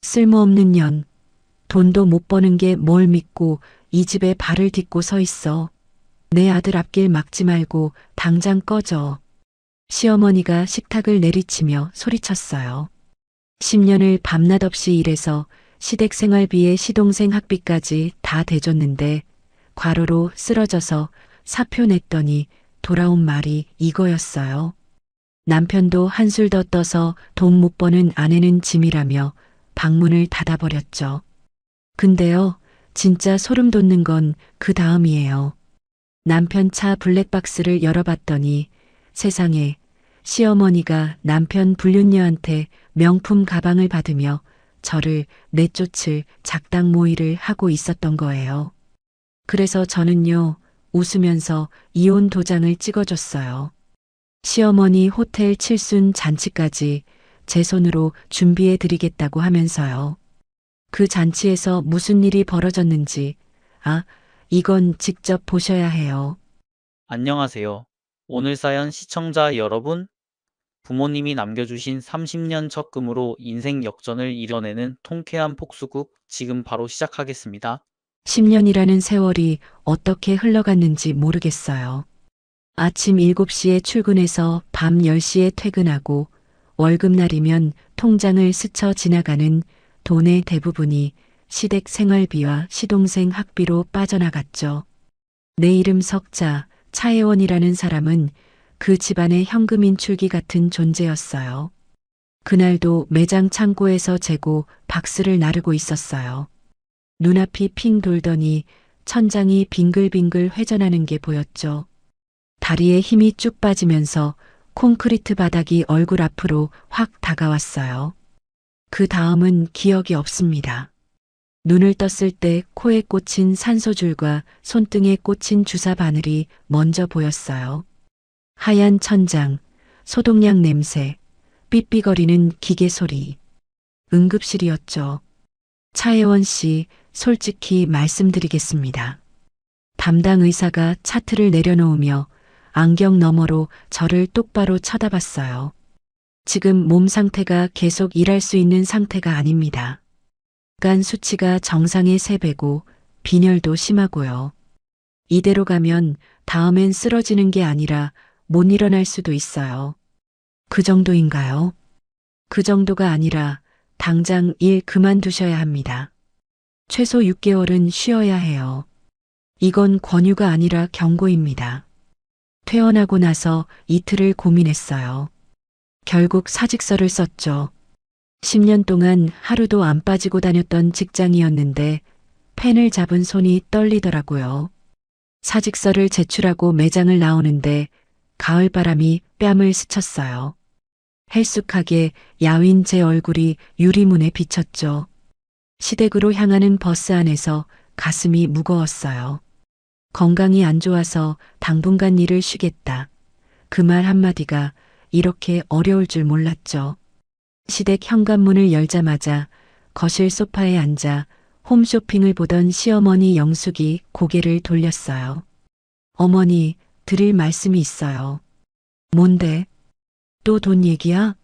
쓸모없는 년. 돈도 못 버는 게 뭘 믿고 이 집에 발을 딛고 서 있어. 내 아들 앞길 막지 말고 당장 꺼져. 시어머니가 식탁을 내리치며 소리쳤어요. 10년을 밤낮 없이 일해서 시댁 생활비에 시동생 학비까지 다 대줬는데 과로로 쓰러져서 사표 냈더니 돌아온 말이 이거였어요. 남편도 한술 더 떠서 돈 못 버는 아내는 짐이라며 방문을 닫아버렸죠. 근데요, 진짜 소름 돋는 건 그 다음이에요. 남편 차 블랙박스를 열어봤더니 세상에 시어머니가 남편 불륜녀한테 명품 가방을 받으며 저를 내쫓을 작당 모의를 하고 있었던 거예요. 그래서 저는요, 웃으면서 이혼 도장을 찍어줬어요. 시어머니 호텔 칠순 잔치까지 제 손으로 준비해 드리겠다고 하면서요. 그 잔치에서 무슨 일이 벌어졌는지, 이건 직접 보셔야 해요. 안녕하세요. 오늘 사연 시청자 여러분, 부모님이 남겨주신 30년 적금으로 인생 역전을 이뤄내는 통쾌한 폭수국 지금 바로 시작하겠습니다. 10년이라는 세월이 어떻게 흘러갔는지 모르겠어요. 아침 7시에 출근해서 밤 10시에 퇴근하고 월급날이면 통장을 스쳐 지나가는 돈의 대부분이 시댁 생활비와 시동생 학비로 빠져나갔죠. 내 이름 석자, 차혜원이라는 사람은 그 집안의 현금 인출기 같은 존재였어요. 그날도 매장 창고에서 재고 박스를 나르고 있었어요. 눈앞이 핑 돌더니 천장이 빙글빙글 회전하는 게 보였죠. 다리에 힘이 쭉 빠지면서 콘크리트 바닥이 얼굴 앞으로 확 다가왔어요. 그 다음은 기억이 없습니다. 눈을 떴을 때 코에 꽂힌 산소줄과 손등에 꽂힌 주사 바늘이 먼저 보였어요. 하얀 천장, 소독약 냄새, 삐삐거리는 기계 소리. 응급실이었죠. 차혜원 씨, 솔직히 말씀드리겠습니다. 담당 의사가 차트를 내려놓으며 안경 너머로 저를 똑바로 쳐다봤어요. 지금 몸 상태가 계속 일할 수 있는 상태가 아닙니다. 간 수치가 정상의 3배고 빈혈도 심하고요. 이대로 가면 다음엔 쓰러지는 게 아니라 못 일어날 수도 있어요. 그 정도인가요? 그 정도가 아니라 당장 일 그만두셔야 합니다. 최소 6개월은 쉬어야 해요. 이건 권유가 아니라 경고입니다. 퇴원하고 나서 이틀을 고민했어요. 결국 사직서를 썼죠. 10년 동안 하루도 안 빠지고 다녔던 직장이었는데 펜을 잡은 손이 떨리더라고요. 사직서를 제출하고 매장을 나오는데 가을바람이 뺨을 스쳤어요. 헬쑥하게 야윈 제 얼굴이 유리문에 비쳤죠. 시댁으로 향하는 버스 안에서 가슴이 무거웠어요. 건강이 안 좋아서 당분간 일을 쉬겠다. 그 말 한마디가 이렇게 어려울 줄 몰랐죠. 시댁 현관문을 열자마자 거실 소파에 앉아 홈쇼핑을 보던 시어머니 영숙이 고개를 돌렸어요. 어머니, 드릴 말씀이 있어요. 뭔데? 또 돈 얘기야?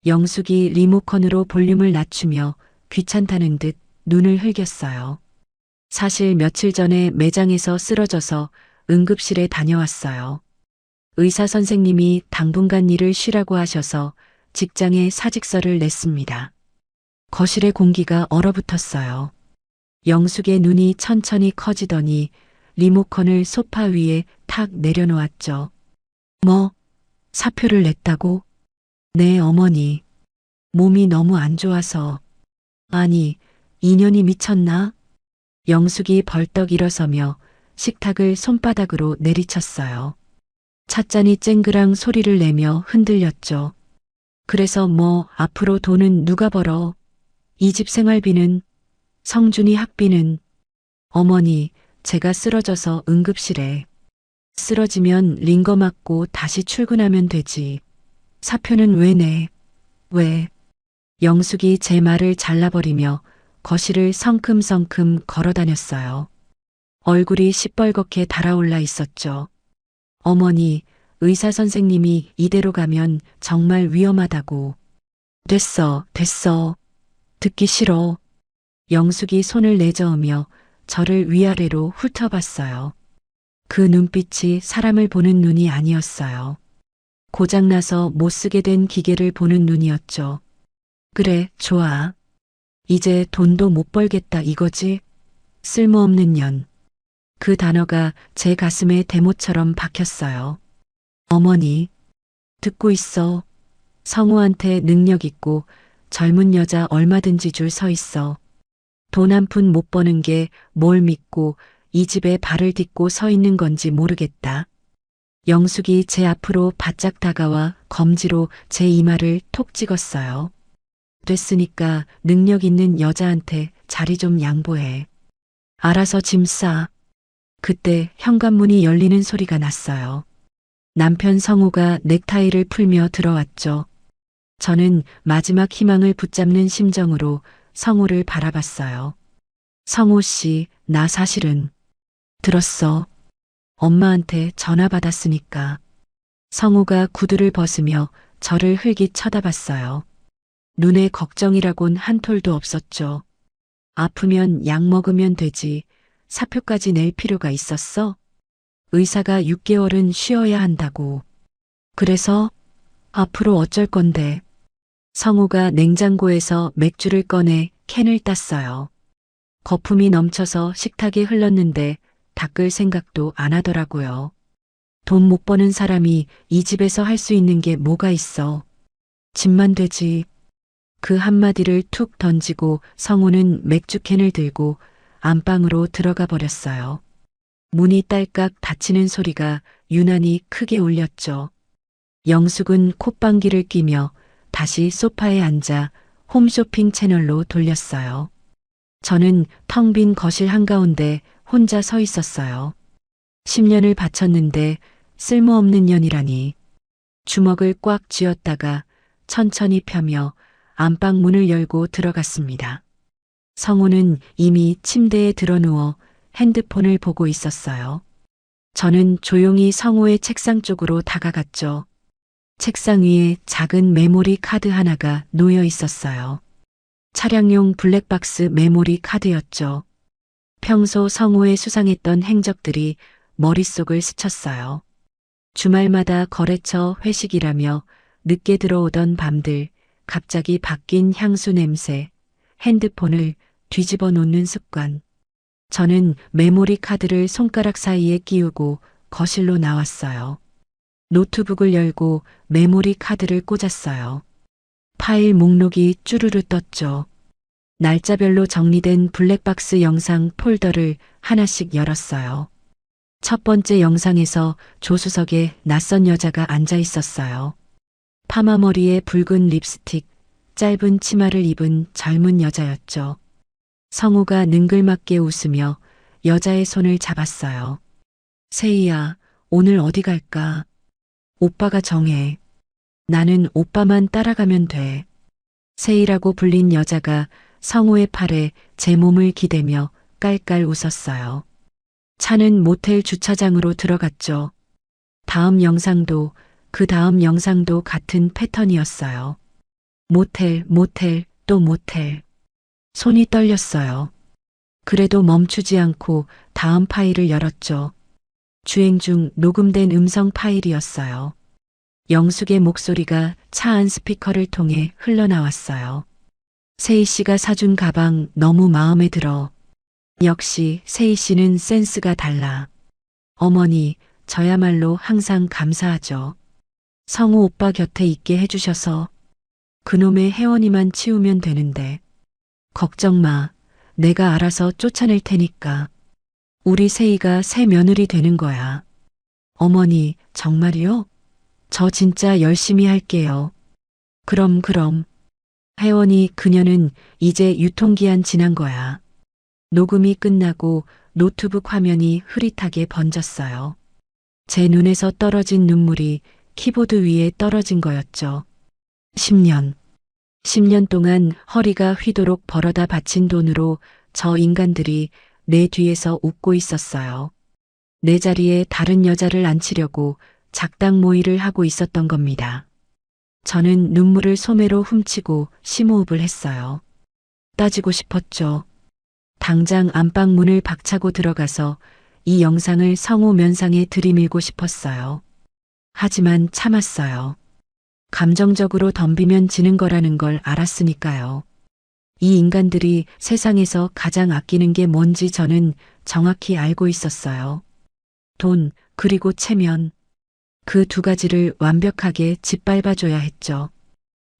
영숙이 리모컨으로 볼륨을 낮추며 귀찮다는 듯 눈을 흘겼어요. 사실 며칠 전에 매장에서 쓰러져서 응급실에 다녀왔어요. 의사 선생님이 당분간 일을 쉬라고 하셔서 직장에 사직서를 냈습니다. 거실의 공기가 얼어붙었어요. 영숙의 눈이 천천히 커지더니 리모컨을 소파 위에 탁 내려놓았죠. 뭐, 사표를 냈다고? 네, 어머니. 몸이 너무 안 좋아서. 아니, 인연이 미쳤나? 영숙이 벌떡 일어서며 식탁을 손바닥으로 내리쳤어요. 찻잔이 쨍그랑 소리를 내며 흔들렸죠. 그래서 뭐 앞으로 돈은 누가 벌어? 이 집 생활비는? 성준이 학비는? 어머니, 제가 쓰러져서 응급실에. 쓰러지면 링거 맞고 다시 출근하면 되지. 사표는 왜 내? 왜? 영숙이 제 말을 잘라버리며 거실을 성큼성큼 걸어다녔어요. 얼굴이 시뻘겋게 달아올라 있었죠. 어머니, 의사 선생님이 이대로 가면 정말 위험하다고. 됐어, 됐어. 듣기 싫어. 영숙이 손을 내저으며 저를 위아래로 훑어봤어요. 그 눈빛이 사람을 보는 눈이 아니었어요. 고장나서 못 쓰게 된 기계를 보는 눈이었죠. 그래, 좋아. 이제 돈도 못 벌겠다 이거지? 쓸모없는 년. 그 단어가 제 가슴에 대못처럼 박혔어요. 어머니, 듣고 있어. 성우한테 능력 있고 젊은 여자 얼마든지 줄 서 있어. 돈 한 푼 못 버는 게 뭘 믿고 이 집에 발을 딛고 서 있는 건지 모르겠다. 영숙이 제 앞으로 바짝 다가와 검지로 제 이마를 톡 찍었어요. 됐으니까 능력 있는 여자한테 자리 좀 양보해. 알아서 짐 싸. 그때 현관문이 열리는 소리가 났어요. 남편 성우가 넥타이를 풀며 들어왔죠. 저는 마지막 희망을 붙잡는 심정으로 성우를 바라봤어요. 성우 씨, 나 사실은 들었어. 엄마한테 전화 받았으니까. 성우가 구두를 벗으며 저를 흘깃 쳐다봤어요. 눈에 걱정이라곤 한 톨도 없었죠. 아프면 약 먹으면 되지. 사표까지 낼 필요가 있었어? 의사가 6개월은 쉬어야 한다고. 그래서 앞으로 어쩔 건데. 성우가 냉장고에서 맥주를 꺼내 캔을 땄어요. 거품이 넘쳐서 식탁에 흘렀는데 닦을 생각도 안 하더라고요. 돈 못 버는 사람이 이 집에서 할 수 있는 게 뭐가 있어. 집만 되지. 그 한마디를 툭 던지고 성우는 맥주캔을 들고 안방으로 들어가 버렸어요. 문이 딸깍 닫히는 소리가 유난히 크게 울렸죠. 영숙은 콧방귀를 뀌며 다시 소파에 앉아 홈쇼핑 채널로 돌렸어요. 저는 텅 빈 거실 한가운데 혼자 서 있었어요. 10년을 바쳤는데 쓸모없는 년이라니. 주먹을 꽉 쥐었다가 천천히 펴며 안방 문을 열고 들어갔습니다. 성우는 이미 침대에 드러누워 핸드폰을 보고 있었어요. 저는 조용히 성우의 책상 쪽으로 다가갔죠. 책상 위에 작은 메모리 카드 하나가 놓여 있었어요. 차량용 블랙박스 메모리 카드였죠. 평소 성우의 수상했던 행적들이 머릿속을 스쳤어요. 주말마다 거래처 회식이라며 늦게 들어오던 밤들, 갑자기 바뀐 향수 냄새, 핸드폰을 뒤집어 놓는 습관. 저는 메모리 카드를 손가락 사이에 끼우고 거실로 나왔어요. 노트북을 열고 메모리 카드를 꽂았어요. 파일 목록이 쭈루루 떴죠. 날짜별로 정리된 블랙박스 영상 폴더를 하나씩 열었어요. 첫 번째 영상에서 조수석에 낯선 여자가 앉아 있었어요. 파마머리에 붉은 립스틱, 짧은 치마를 입은 젊은 여자였죠. 성우가 능글맞게 웃으며 여자의 손을 잡았어요. 세희야, 오늘 어디 갈까? 오빠가 정해. 나는 오빠만 따라가면 돼. 세희라고 불린 여자가 성우의 팔에 제 몸을 기대며 깔깔 웃었어요. 차는 모텔 주차장으로 들어갔죠. 다음 영상도 그 다음 영상도 같은 패턴이었어요. 모텔, 모텔, 또 모텔. 손이 떨렸어요. 그래도 멈추지 않고 다음 파일을 열었죠. 주행 중 녹음된 음성 파일이었어요. 영숙의 목소리가 차 안 스피커를 통해 흘러나왔어요. 세희 씨가 사준 가방 너무 마음에 들어. 역시 세희 씨는 센스가 달라. 어머니, 저야말로 항상 감사하죠. 성우 오빠 곁에 있게 해주셔서. 그놈의 혜원이만 치우면 되는데. 걱정 마. 내가 알아서 쫓아낼 테니까. 우리 세희가 새 며느리 되는 거야. 어머니, 정말이요? 저 진짜 열심히 할게요. 그럼. 혜원이 그녀는 이제 유통기한 지난 거야. 녹음이 끝나고 노트북 화면이 흐릿하게 번졌어요. 제 눈에서 떨어진 눈물이 키보드 위에 떨어진 거였죠. 10년. 10년 동안 허리가 휘도록 벌어다 바친 돈으로 저 인간들이 내 뒤에서 웃고 있었어요. 내 자리에 다른 여자를 앉히려고 작당 모의를 하고 있었던 겁니다. 저는 눈물을 소매로 훔치고 심호흡을 했어요. 따지고 싶었죠. 당장 안방 문을 박차고 들어가서 이 영상을 성우 면상에 들이밀고 싶었어요. 하지만 참았어요. 감정적으로 덤비면 지는 거라는 걸 알았으니까요. 이 인간들이 세상에서 가장 아끼는 게 뭔지 저는 정확히 알고 있었어요. 돈, 그리고 체면. 그 두 가지를 완벽하게 짓밟아줘야 했죠.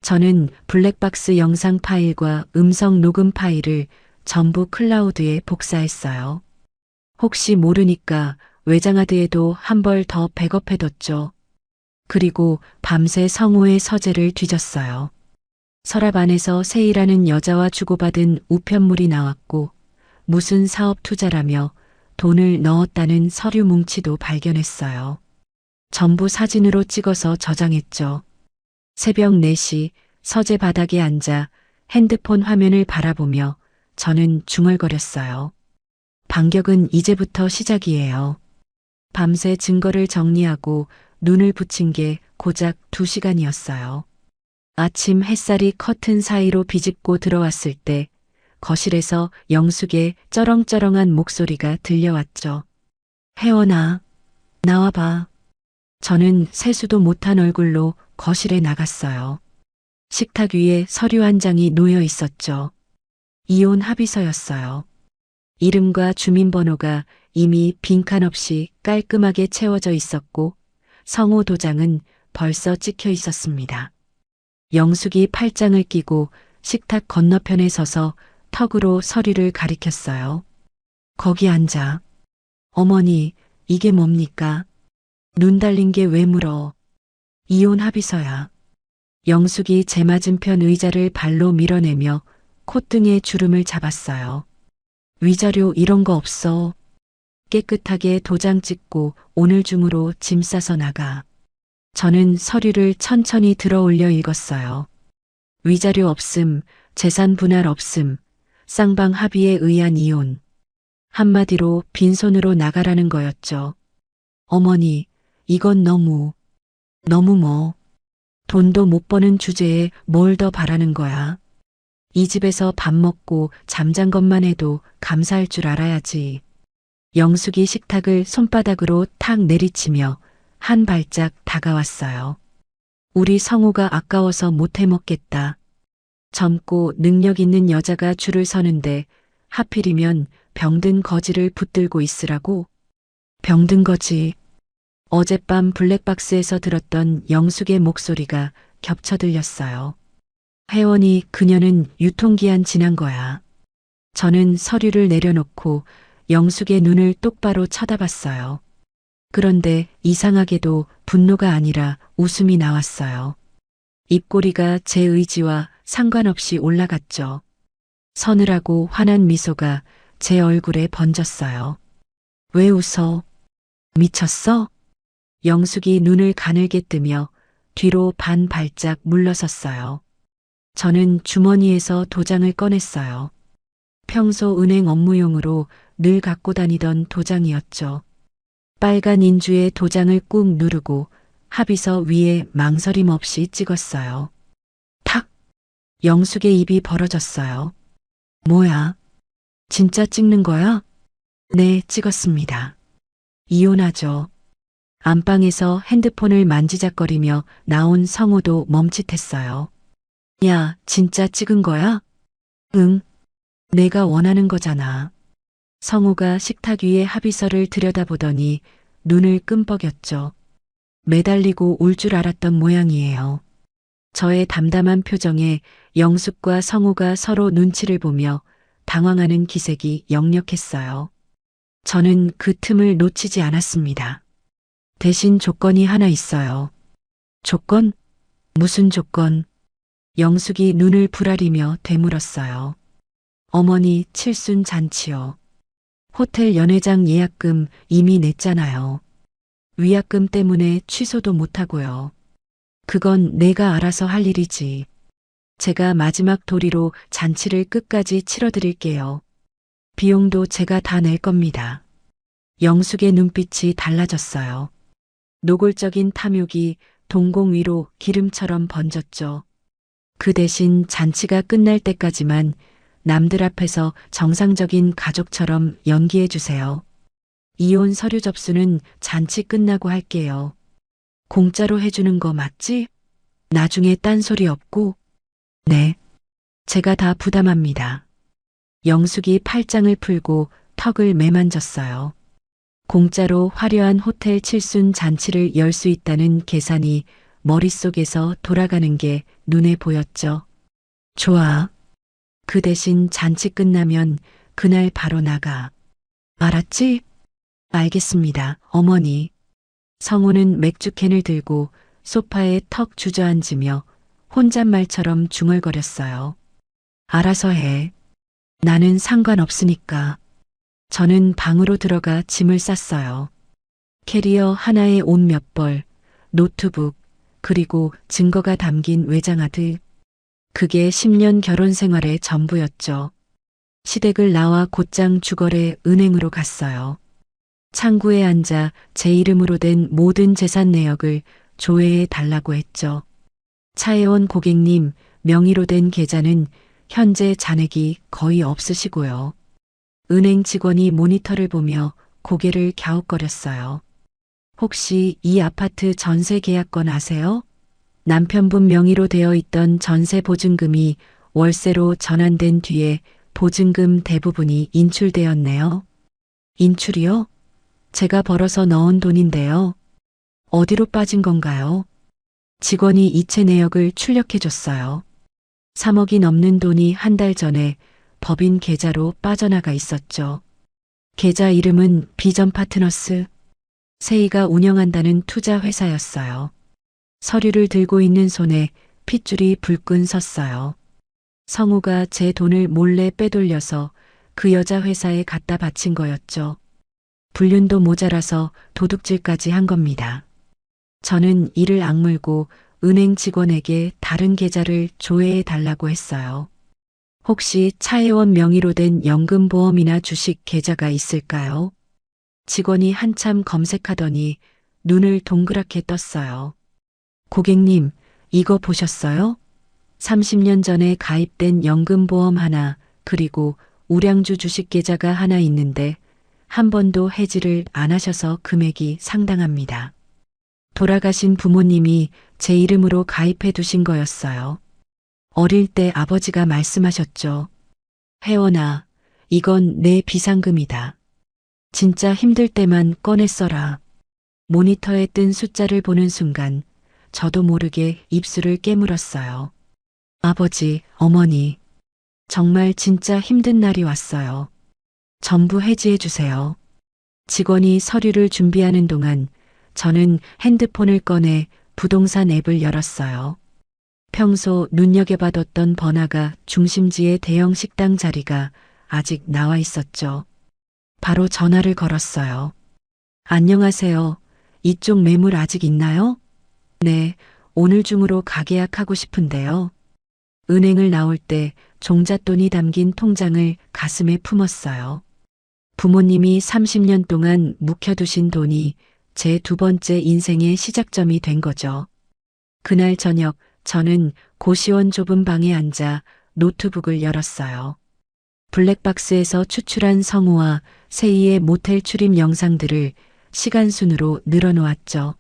저는 블랙박스 영상 파일과 음성 녹음 파일을 전부 클라우드에 복사했어요. 혹시 모르니까 외장하드에도 한 벌 더 백업해뒀죠. 그리고 밤새 성우의 서재를 뒤졌어요. 서랍 안에서 세이라는 여자와 주고받은 우편물이 나왔고 무슨 사업 투자라며 돈을 넣었다는 서류 뭉치도 발견했어요. 전부 사진으로 찍어서 저장했죠. 새벽 4시 서재 바닥에 앉아 핸드폰 화면을 바라보며 저는 중얼거렸어요. 반격은 이제부터 시작이에요. 밤새 증거를 정리하고 눈을 붙인 게 고작 2시간이었어요. 아침 햇살이 커튼 사이로 비집고 들어왔을 때 거실에서 영숙의 쩌렁쩌렁한 목소리가 들려왔죠. 혜원아, 나와봐. 저는 세수도 못한 얼굴로 거실에 나갔어요. 식탁 위에 서류 한 장이 놓여 있었죠. 이혼 합의서였어요. 이름과 주민번호가 이미 빈칸 없이 깔끔하게 채워져 있었고 성우 도장은 벌써 찍혀 있었습니다. 영숙이 팔짱을 끼고 식탁 건너편에 서서 턱으로 서류를 가리켰어요. 거기 앉아. 어머니, 이게 뭡니까? 눈 달린 게 왜 물어? 이혼 합의서야. 영숙이 제 맞은편 의자를 발로 밀어내며 콧등에 주름을 잡았어요. 위자료 이런 거 없어. 깨끗하게 도장 찍고 오늘 중으로 짐 싸서 나가. 저는 서류를 천천히 들어 올려 읽었어요. 위자료 없음, 재산 분할 없음, 쌍방 합의에 의한 이혼. 한마디로 빈손으로 나가라는 거였죠. 어머니, 이건 너무 뭐. 돈도 못 버는 주제에 뭘 더 바라는 거야. 이 집에서 밥 먹고 잠잔 것만 해도 감사할 줄 알아야지. 영숙이 식탁을 손바닥으로 탁 내리치며 한 발짝 다가왔어요. 우리 성우가 아까워서 못 해먹겠다. 젊고 능력 있는 여자가 줄을 서는데 하필이면 병든 거지를 붙들고 있으라고? 병든 거지. 어젯밤 블랙박스에서 들었던 영숙의 목소리가 겹쳐 들렸어요. 혜원이 그녀는 유통기한 지난 거야. 저는 서류를 내려놓고 영숙의 눈을 똑바로 쳐다봤어요. 그런데 이상하게도 분노가 아니라 웃음이 나왔어요. 입꼬리가 제 의지와 상관없이 올라갔죠. 서늘하고 환한 미소가 제 얼굴에 번졌어요. 왜 웃어? 미쳤어? 영숙이 눈을 가늘게 뜨며 뒤로 반 발짝 물러섰어요. 저는 주머니에서 도장을 꺼냈어요. 평소 은행 업무용으로 늘 갖고 다니던 도장이었죠. 빨간 인주에 도장을 꾹 누르고 합의서 위에 망설임 없이 찍었어요. 탁! 영숙의 입이 벌어졌어요. 뭐야? 진짜 찍는 거야? 네, 찍었습니다. 이혼하죠. 안방에서 핸드폰을 만지작거리며 나온 성우도 멈칫했어요. 야, 진짜 찍은 거야? 응. 내가 원하는 거잖아. 성우가 식탁 위에 합의서를 들여다보더니 눈을 끔뻑였죠. 매달리고 울 줄 알았던 모양이에요. 저의 담담한 표정에 영숙과 성우가 서로 눈치를 보며 당황하는 기색이 역력했어요. 저는 그 틈을 놓치지 않았습니다. 대신 조건이 하나 있어요. 조건? 무슨 조건? 영숙이 눈을 부라리며 되물었어요. 어머니 칠순 잔치요. 호텔 연회장 예약금 이미 냈잖아요. 위약금 때문에 취소도 못하고요. 그건 내가 알아서 할 일이지. 제가 마지막 도리로 잔치를 끝까지 치러드릴게요. 비용도 제가 다 낼 겁니다. 영숙의 눈빛이 달라졌어요. 노골적인 탐욕이 동공 위로 기름처럼 번졌죠. 그 대신 잔치가 끝날 때까지만 남들 앞에서 정상적인 가족처럼 연기해 주세요. 이혼 서류 접수는 잔치 끝나고 할게요. 공짜로 해주는 거 맞지? 나중에 딴소리 없고. 네. 제가 다 부담합니다. 영숙이 팔짱을 풀고 턱을 매만졌어요. 공짜로 화려한 호텔 칠순 잔치를 열 수 있다는 계산이 머릿속에서 돌아가는 게 눈에 보였죠. 좋아. 그 대신 잔치 끝나면 그날 바로 나가. 알았지? 알겠습니다, 어머니. 성우는 맥주캔을 들고 소파에 턱 주저앉으며 혼잣말처럼 중얼거렸어요. 알아서 해. 나는 상관없으니까. 저는 방으로 들어가 짐을 쌌어요. 캐리어 하나에 옷 몇 벌, 노트북, 그리고 증거가 담긴 외장하드. 그게 10년 결혼 생활의 전부였죠. 시댁을 나와 곧장 주거래 은행으로 갔어요. 창구에 앉아 제 이름으로 된 모든 재산 내역을 조회해 달라고 했죠. 차혜원 고객님 명의로 된 계좌는 현재 잔액이 거의 없으시고요. 은행 직원이 모니터를 보며 고개를 갸웃거렸어요. 혹시 이 아파트 전세 계약건 아세요? 남편분 명의로 되어 있던 전세 보증금이 월세로 전환된 뒤에 보증금 대부분이 인출되었네요. 인출이요? 제가 벌어서 넣은 돈인데요. 어디로 빠진 건가요? 직원이 이체 내역을 출력해 줬어요. 3억이 넘는 돈이 한 달 전에 법인 계좌로 빠져나가 있었죠. 계좌 이름은 비전 파트너스. 세이가 운영한다는 투자 회사였어요. 서류를 들고 있는 손에 핏줄이 불끈 섰어요. 성우가 제 돈을 몰래 빼돌려서 그 여자 회사에 갖다 바친 거였죠. 불륜도 모자라서 도둑질까지 한 겁니다. 저는 이를 악물고 은행 직원에게 다른 계좌를 조회해 달라고 했어요. 혹시 차혜원 명의로 된 연금보험이나 주식 계좌가 있을까요? 직원이 한참 검색하더니 눈을 동그랗게 떴어요. 고객님, 이거 보셨어요? 30년 전에 가입된 연금보험 하나, 그리고 우량주 주식 계좌가 하나 있는데 한 번도 해지를 안 하셔서 금액이 상당합니다. 돌아가신 부모님이 제 이름으로 가입해 두신 거였어요. 어릴 때 아버지가 말씀하셨죠. 혜원아, 이건 내 비상금이다. 진짜 힘들 때만 꺼내 써라. 모니터에 뜬 숫자를 보는 순간 저도 모르게 입술을 깨물었어요. 아버지, 어머니, 정말 진짜 힘든 날이 왔어요. 전부 해지해 주세요. 직원이 서류를 준비하는 동안 저는 핸드폰을 꺼내 부동산 앱을 열었어요. 평소 눈여겨봐뒀던 번화가 중심지의 대형 식당 자리가 아직 나와 있었죠. 바로 전화를 걸었어요. 안녕하세요. 이쪽 매물 아직 있나요? 네, 오늘 중으로 가계약하고 싶은데요. 은행을 나올 때 종잣돈이 담긴 통장을 가슴에 품었어요. 부모님이 30년 동안 묵혀두신 돈이 제 두 번째 인생의 시작점이 된 거죠. 그날 저녁 저는 고시원 좁은 방에 앉아 노트북을 열었어요. 블랙박스에서 추출한 성우와 세이의 모텔 출입 영상들을 시간순으로 늘어놓았죠.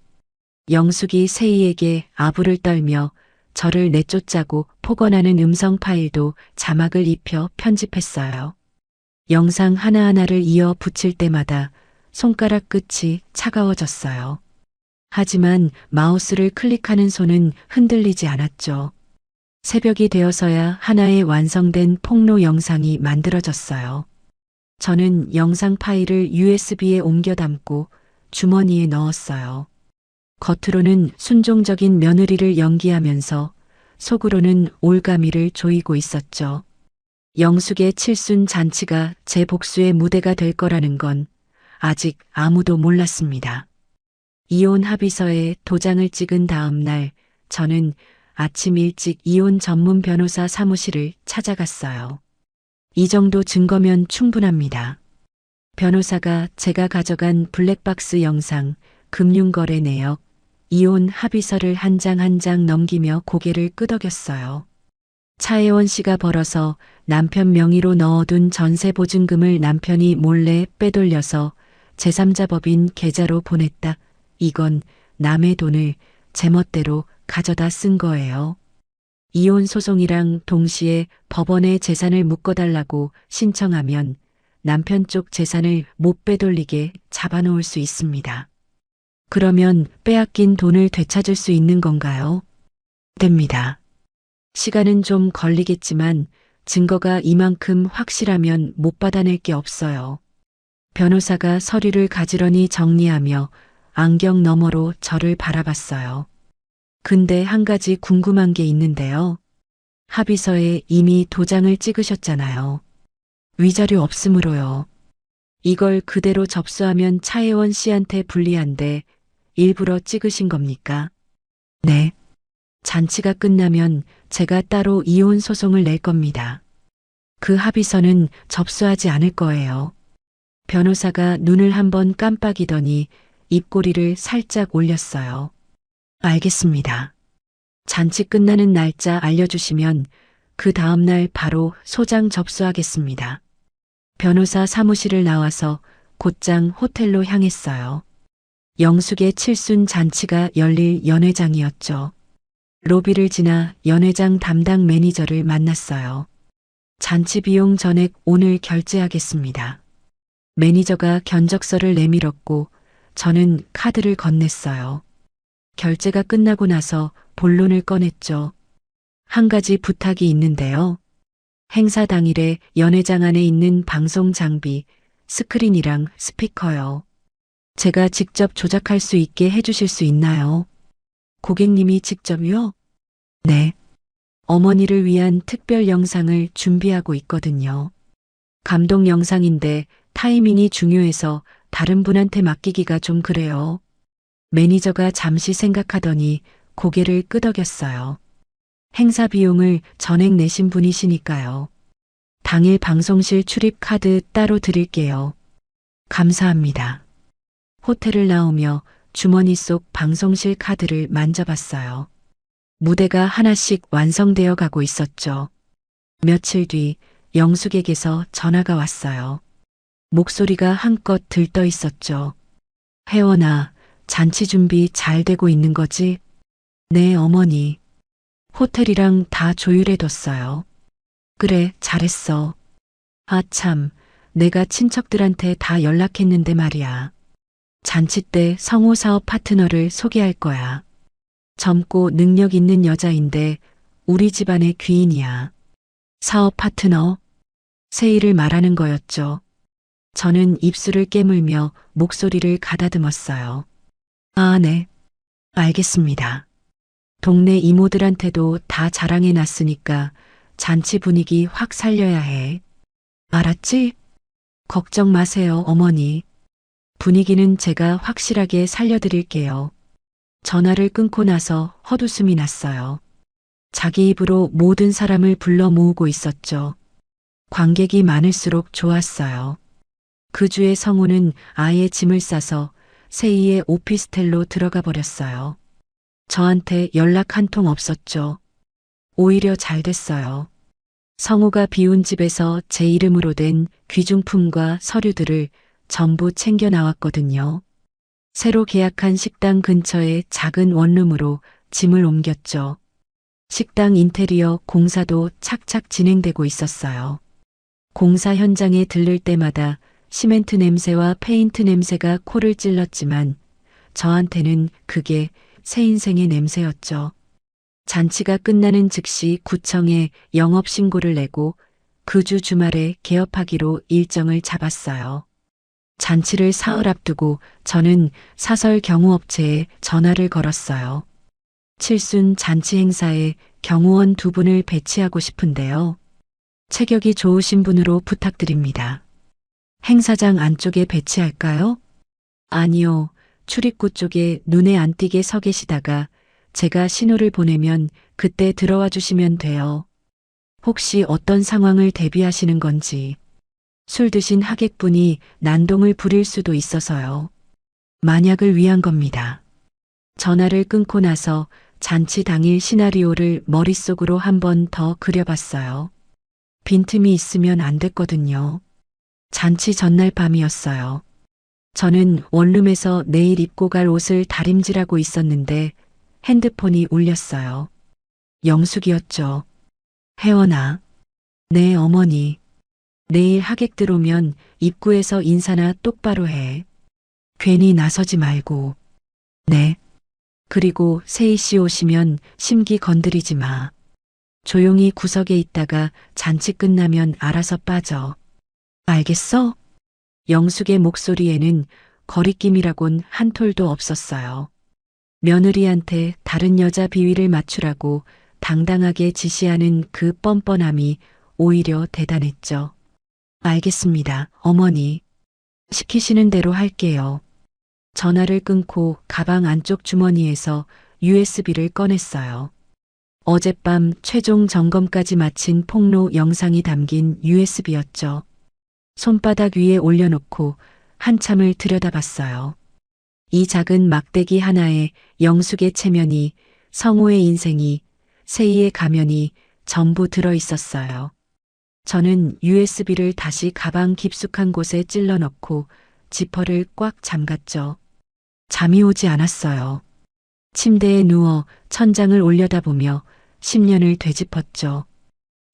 영숙이 세이에게 아부를 떨며 저를 내쫓자고 폭언하는 음성 파일도 자막을 입혀 편집했어요. 영상 하나하나를 이어 붙일 때마다 손가락 끝이 차가워졌어요. 하지만 마우스를 클릭하는 손은 흔들리지 않았죠. 새벽이 되어서야 하나의 완성된 폭로 영상이 만들어졌어요. 저는 영상 파일을 USB에 옮겨 담고 주머니에 넣었어요. 겉으로는 순종적인 며느리를 연기하면서 속으로는 올가미를 조이고 있었죠. 영숙의 칠순 잔치가 제 복수의 무대가 될 거라는 건 아직 아무도 몰랐습니다. 이혼 합의서에 도장을 찍은 다음 날 저는 아침 일찍 이혼 전문 변호사 사무실을 찾아갔어요. 이 정도 증거면 충분합니다. 변호사가 제가 가져간 블랙박스 영상, 금융거래 내역, 이혼 합의서를 한 장 한 장 넘기며 고개를 끄덕였어요. 차혜원 씨가 벌어서 남편 명의로 넣어둔 전세 보증금을 남편이 몰래 빼돌려서 제3자 법인 계좌로 보냈다. 이건 남의 돈을 제멋대로 가져다 쓴 거예요. 이혼 소송이랑 동시에 법원에 재산을 묶어달라고 신청하면 남편 쪽 재산을 못 빼돌리게 잡아놓을 수 있습니다. 그러면 빼앗긴 돈을 되찾을 수 있는 건가요? 됩니다. 시간은 좀 걸리겠지만 증거가 이만큼 확실하면 못 받아낼 게 없어요. 변호사가 서류를 가지런히 정리하며 안경 너머로 저를 바라봤어요. 근데 한 가지 궁금한 게 있는데요. 합의서에 이미 도장을 찍으셨잖아요. 위자료 없으므로요. 이걸 그대로 접수하면 차혜원 씨한테 불리한데 일부러 찍으신 겁니까? 네. 잔치가 끝나면 제가 따로 이혼 소송을 낼 겁니다. 그 합의서는 접수하지 않을 거예요. 변호사가 눈을 한번 깜빡이더니 입꼬리를 살짝 올렸어요. 알겠습니다. 잔치 끝나는 날짜 알려주시면 그 다음날 바로 소장 접수하겠습니다. 변호사 사무실을 나와서 곧장 호텔로 향했어요. 영숙의 칠순 잔치가 열릴 연회장이었죠. 로비를 지나 연회장 담당 매니저를 만났어요. 잔치 비용 전액 오늘 결제하겠습니다. 매니저가 견적서를 내밀었고 저는 카드를 건넸어요. 결제가 끝나고 나서 본론을 꺼냈죠. 한 가지 부탁이 있는데요. 행사 당일에 연회장 안에 있는 방송 장비, 스크린이랑 스피커요. 제가 직접 조작할 수 있게 해주실 수 있나요? 고객님이 직접요? 네. 어머니를 위한 특별 영상을 준비하고 있거든요. 감동 영상인데 타이밍이 중요해서 다른 분한테 맡기기가 좀 그래요. 매니저가 잠시 생각하더니 고개를 끄덕였어요. 행사 비용을 전액 내신 분이시니까요. 당일 방송실 출입 카드 따로 드릴게요. 감사합니다. 호텔을 나오며 주머니 속 방송실 카드를 만져봤어요. 무대가 하나씩 완성되어 가고 있었죠. 며칠 뒤 영숙에게서 전화가 왔어요. 목소리가 한껏 들떠 있었죠. 혜원아, 잔치 준비 잘 되고 있는 거지? 네, 어머니. 호텔이랑 다 조율해뒀어요. 그래, 잘했어. 아, 참, 내가 친척들한테 다 연락했는데 말이야. 잔치 때 성우 사업 파트너를 소개할 거야. 젊고 능력 있는 여자인데 우리 집안의 귀인이야. 사업 파트너? 세희를 말하는 거였죠. 저는 입술을 깨물며 목소리를 가다듬었어요. 아, 네. 알겠습니다. 동네 이모들한테도 다 자랑해 놨으니까 잔치 분위기 확 살려야 해. 알았지? 걱정 마세요, 어머니. 분위기는 제가 확실하게 살려드릴게요. 전화를 끊고 나서 헛웃음이 났어요. 자기 입으로 모든 사람을 불러 모으고 있었죠. 관객이 많을수록 좋았어요. 그 주에 성우는 아예 짐을 싸서 세희의 오피스텔로 들어가 버렸어요. 저한테 연락 한 통 없었죠. 오히려 잘 됐어요. 성우가 비운 집에서 제 이름으로 된 귀중품과 서류들을 전부 챙겨 나왔거든요. 새로 계약한 식당 근처의 작은 원룸으로 짐을 옮겼죠. 식당 인테리어 공사도 착착 진행되고 있었어요. 공사 현장에 들를 때마다 시멘트 냄새와 페인트 냄새가 코를 찔렀지만 저한테는 그게 새 인생의 냄새였죠. 잔치가 끝나는 즉시 구청에 영업신고를 내고 그 주 주말에 개업하기로 일정을 잡았어요. 잔치를 사흘 앞두고 저는 사설 경호업체에 전화를 걸었어요. 칠순 잔치 행사에 경호원 2분을 배치하고 싶은데요. 체격이 좋으신 분으로 부탁드립니다. 행사장 안쪽에 배치할까요? 아니요. 출입구 쪽에 눈에 안 띄게 서 계시다가 제가 신호를 보내면 그때 들어와 주시면 돼요. 혹시 어떤 상황을 대비하시는 건지. 술 드신 하객분이 난동을 부릴 수도 있어서요. 만약을 위한 겁니다. 전화를 끊고 나서 잔치 당일 시나리오를 머릿속으로 한 번 더 그려봤어요. 빈틈이 있으면 안 됐거든요. 잔치 전날 밤이었어요. 저는 원룸에서 내일 입고 갈 옷을 다림질하고 있었는데 핸드폰이 울렸어요. 영숙이었죠. 혜원아. 네, 어머니. 내일 하객들 오면 입구에서 인사나 똑바로 해. 괜히 나서지 말고. 네. 그리고 세희 씨 오시면 심기 건드리지 마. 조용히 구석에 있다가 잔치 끝나면 알아서 빠져. 알겠어? 영숙의 목소리에는 거리낌이라곤 한 톨도 없었어요. 며느리한테 다른 여자 비위를 맞추라고 당당하게 지시하는 그 뻔뻔함이 오히려 대단했죠. 알겠습니다, 어머니. 시키시는 대로 할게요. 전화를 끊고 가방 안쪽 주머니에서 USB를 꺼냈어요. 어젯밤 최종 점검까지 마친 폭로 영상이 담긴 USB였죠. 손바닥 위에 올려놓고 한참을 들여다봤어요. 이 작은 막대기 하나에 영숙의 체면이, 성호의 인생이, 세희의 가면이 전부 들어 있었어요. 저는 USB를 다시 가방 깊숙한 곳에 찔러 넣고 지퍼를 꽉 잠갔죠. 잠이 오지 않았어요. 침대에 누워 천장을 올려다보며 10년을 되짚었죠.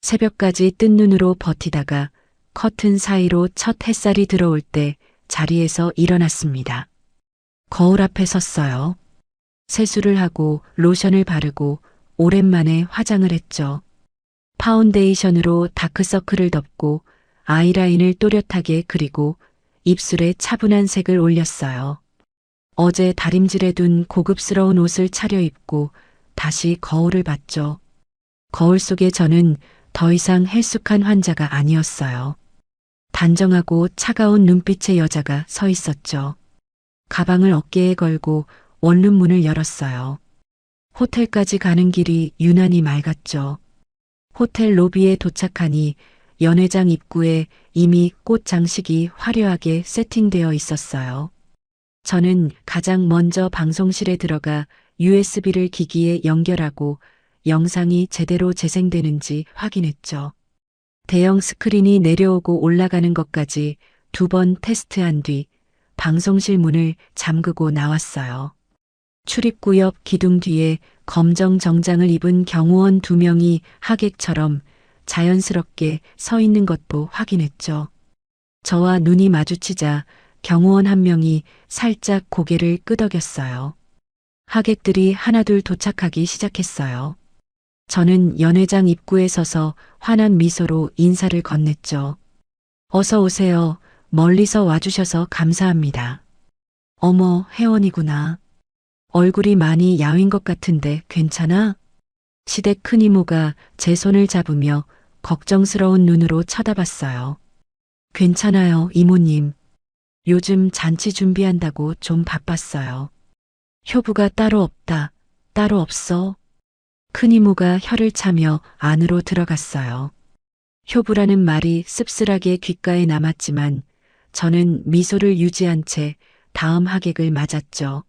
새벽까지 뜬 눈으로 버티다가 커튼 사이로 첫 햇살이 들어올 때 자리에서 일어났습니다. 거울 앞에 섰어요. 세수를 하고 로션을 바르고 오랜만에 화장을 했죠. 파운데이션으로 다크서클을 덮고 아이라인을 또렷하게 그리고 입술에 차분한 색을 올렸어요. 어제 다림질해둔 고급스러운 옷을 차려입고 다시 거울을 봤죠. 거울 속에 저는 더 이상 헬쑥한 환자가 아니었어요. 단정하고 차가운 눈빛의 여자가 서 있었죠. 가방을 어깨에 걸고 원룸 문을 열었어요. 호텔까지 가는 길이 유난히 맑았죠. 호텔 로비에 도착하니 연회장 입구에 이미 꽃 장식이 화려하게 세팅되어 있었어요. 저는 가장 먼저 방송실에 들어가 USB를 기기에 연결하고 영상이 제대로 재생되는지 확인했죠. 대형 스크린이 내려오고 올라가는 것까지 2번 테스트한 뒤 방송실 문을 잠그고 나왔어요. 출입구 옆 기둥 뒤에 검정 정장을 입은 경호원 2명이 하객처럼 자연스럽게 서 있는 것도 확인했죠. 저와 눈이 마주치자 경호원 1명이 살짝 고개를 끄덕였어요. 하객들이 하나둘 도착하기 시작했어요. 저는 연회장 입구에 서서 환한 미소로 인사를 건넸죠. 어서 오세요. 멀리서 와주셔서 감사합니다. 어머, 혜원이구나. 얼굴이 많이 야윈 것 같은데 괜찮아? 시댁 큰 이모가 제 손을 잡으며 걱정스러운 눈으로 쳐다봤어요. 괜찮아요, 이모님. 요즘 잔치 준비한다고 좀 바빴어요. 효부가 따로 없다. 따로 없어. 큰 이모가 혀를 차며 안으로 들어갔어요. 효부라는 말이 씁쓸하게 귓가에 남았지만 저는 미소를 유지한 채 다음 하객을 맞았죠.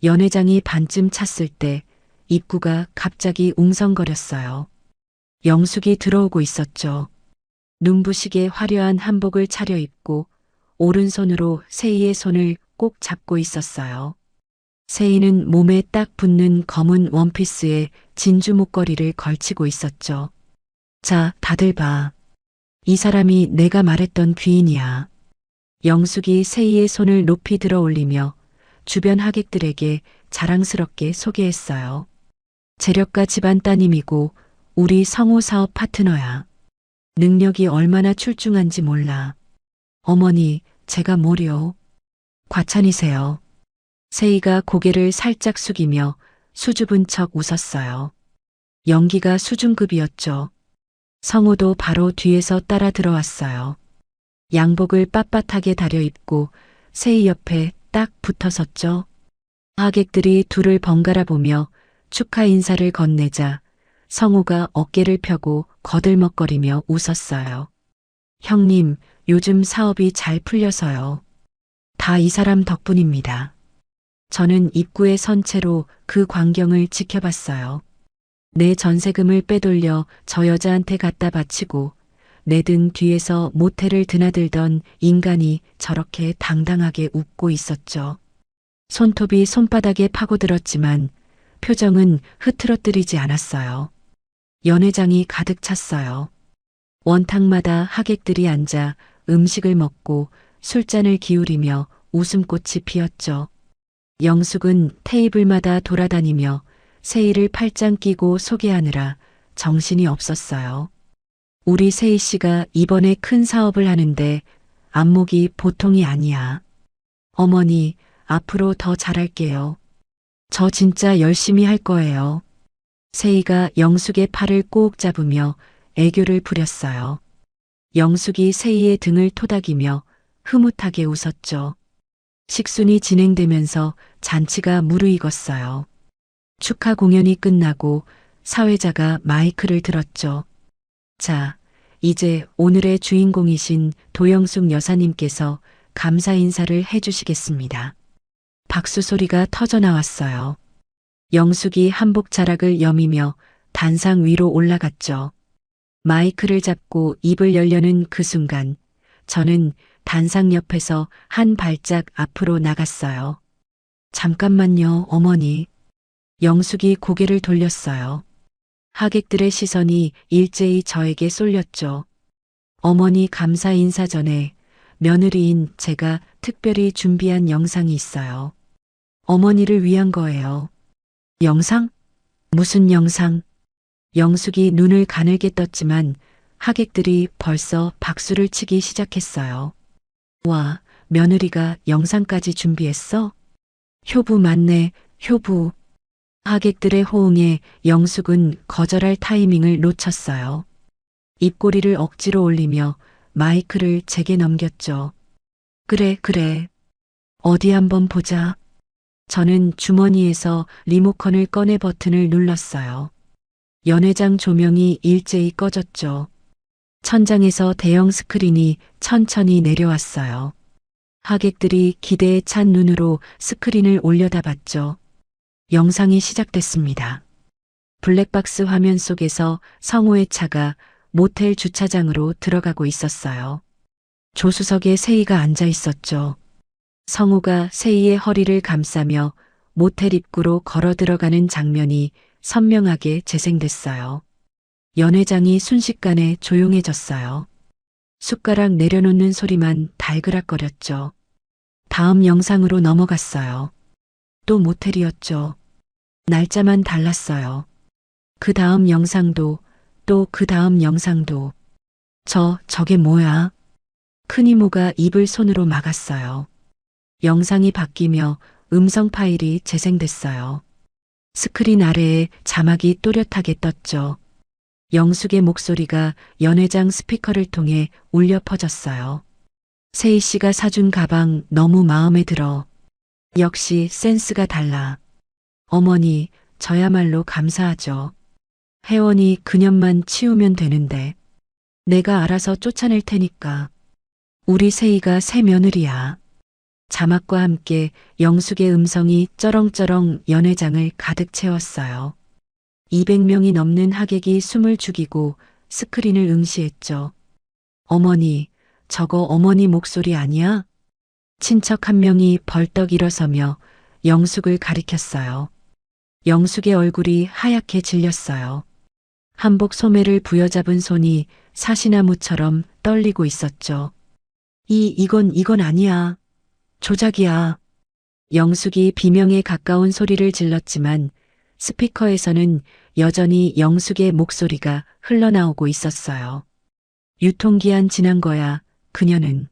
연회장이 반쯤 찼을 때 입구가 갑자기 웅성거렸어요. 영숙이 들어오고 있었죠. 눈부시게 화려한 한복을 차려입고 오른손으로 세희의 손을 꼭 잡고 있었어요. 세희는 몸에 딱 붙는 검은 원피스에 진주 목걸이를 걸치고 있었죠. 자, 다들 봐. 이 사람이 내가 말했던 귀인이야. 영숙이 세희의 손을 높이 들어 올리며 주변 하객들에게 자랑스럽게 소개했어요. 재력가 집안 따님이고 우리 성우 사업 파트너야. 능력이 얼마나 출중한지 몰라. 어머니, 제가 뭐려? 과찬이세요. 세희가 고개를 살짝 숙이며 수줍은 척 웃었어요. 연기가 수준급이었죠. 성우도 바로 뒤에서 따라 들어왔어요. 양복을 빳빳하게 다려입고 세희 옆에 딱 붙어 섰죠. 하객들이 둘을 번갈아 보며 축하 인사를 건네자 성우가 어깨를 펴고 거들먹거리며 웃었어요. 형님, 요즘 사업이 잘 풀려서요. 다 이 사람 덕분입니다. 저는 입구에 선 채로 그 광경을 지켜봤어요. 내 전세금을 빼돌려 저 여자한테 갖다 바치고 내 등 뒤에서 모텔을 드나들던 인간이 저렇게 당당하게 웃고 있었죠. 손톱이 손바닥에 파고들었지만 표정은 흐트러뜨리지 않았어요. 연회장이 가득 찼어요. 원탁마다 하객들이 앉아 음식을 먹고 술잔을 기울이며 웃음꽃이 피었죠. 영숙은 테이블마다 돌아다니며 세희를 팔짱 끼고 소개하느라 정신이 없었어요. 우리 세희 씨가 이번에 큰 사업을 하는데 안목이 보통이 아니야. 어머니, 앞으로 더 잘할게요. 저 진짜 열심히 할 거예요. 세희가 영숙의 팔을 꼭 잡으며 애교를 부렸어요. 영숙이 세희의 등을 토닥이며 흐뭇하게 웃었죠. 식순이 진행되면서 잔치가 무르익었어요. 축하 공연이 끝나고 사회자가 마이크를 들었죠. 자, 이제 오늘의 주인공이신 도영숙 여사님께서 감사 인사를 해주시겠습니다. 박수 소리가 터져 나왔어요. 영숙이 한복 자락을 여미며 단상 위로 올라갔죠. 마이크를 잡고 입을 열려는 그 순간 저는 단상 옆에서 한 발짝 앞으로 나갔어요. 잠깐만요, 어머니. 영숙이 고개를 돌렸어요. 하객들의 시선이 일제히 저에게 쏠렸죠. 어머니 감사 인사 전에 며느리인 제가 특별히 준비한 영상이 있어요. 어머니를 위한 거예요. 영상? 무슨 영상? 영숙이 눈을 가늘게 떴지만 하객들이 벌써 박수를 치기 시작했어요. 와, 며느리가 영상까지 준비했어? 효부 맞네, 효부. 하객들의 호응에 영숙은 거절할 타이밍을 놓쳤어요. 입꼬리를 억지로 올리며 마이크를 제게 넘겼죠. 그래, 그래. 어디 한번 보자. 저는 주머니에서 리모컨을 꺼내 버튼을 눌렀어요. 연회장 조명이 일제히 꺼졌죠. 천장에서 대형 스크린이 천천히 내려왔어요. 하객들이 기대에 찬 눈으로 스크린을 올려다봤죠. 영상이 시작됐습니다. 블랙박스 화면 속에서 성우의 차가 모텔 주차장으로 들어가고 있었어요. 조수석에 세희가 앉아 있었죠. 성우가 세희의 허리를 감싸며 모텔 입구로 걸어 들어가는 장면이 선명하게 재생됐어요. 연회장이 순식간에 조용해졌어요. 숟가락 내려놓는 소리만 달그락거렸죠. 다음 영상으로 넘어갔어요. 또 모텔이었죠. 날짜만 달랐어요. 그 다음 영상도 또 그 다음 영상도. 저게 뭐야? 큰 이모가 입을 손으로 막았어요. 영상이 바뀌며 음성 파일이 재생됐어요. 스크린 아래에 자막이 또렷하게 떴죠. 영숙의 목소리가 연회장 스피커를 통해 울려 퍼졌어요. 세희 씨가 사준 가방 너무 마음에 들어. 역시 센스가 달라. 어머니, 저야말로 감사하죠. 혜원이 그년만 치우면 되는데. 내가 알아서 쫓아낼 테니까. 우리 세희가 새 며느리야. 자막과 함께 영숙의 음성이 쩌렁쩌렁 연회장을 가득 채웠어요. 200명이 넘는 하객이 숨을 죽이고 스크린을 응시했죠. 어머니, 저거 어머니 목소리 아니야? 친척 한 명이 벌떡 일어서며 영숙을 가리켰어요. 영숙의 얼굴이 하얗게 질렸어요. 한복 소매를 부여잡은 손이 사시나무처럼 떨리고 있었죠. 이건 아니야. 조작이야. 영숙이 비명에 가까운 소리를 질렀지만 스피커에서는 여전히 영숙의 목소리가 흘러나오고 있었어요. 유통기한 지난 거야, 그녀는.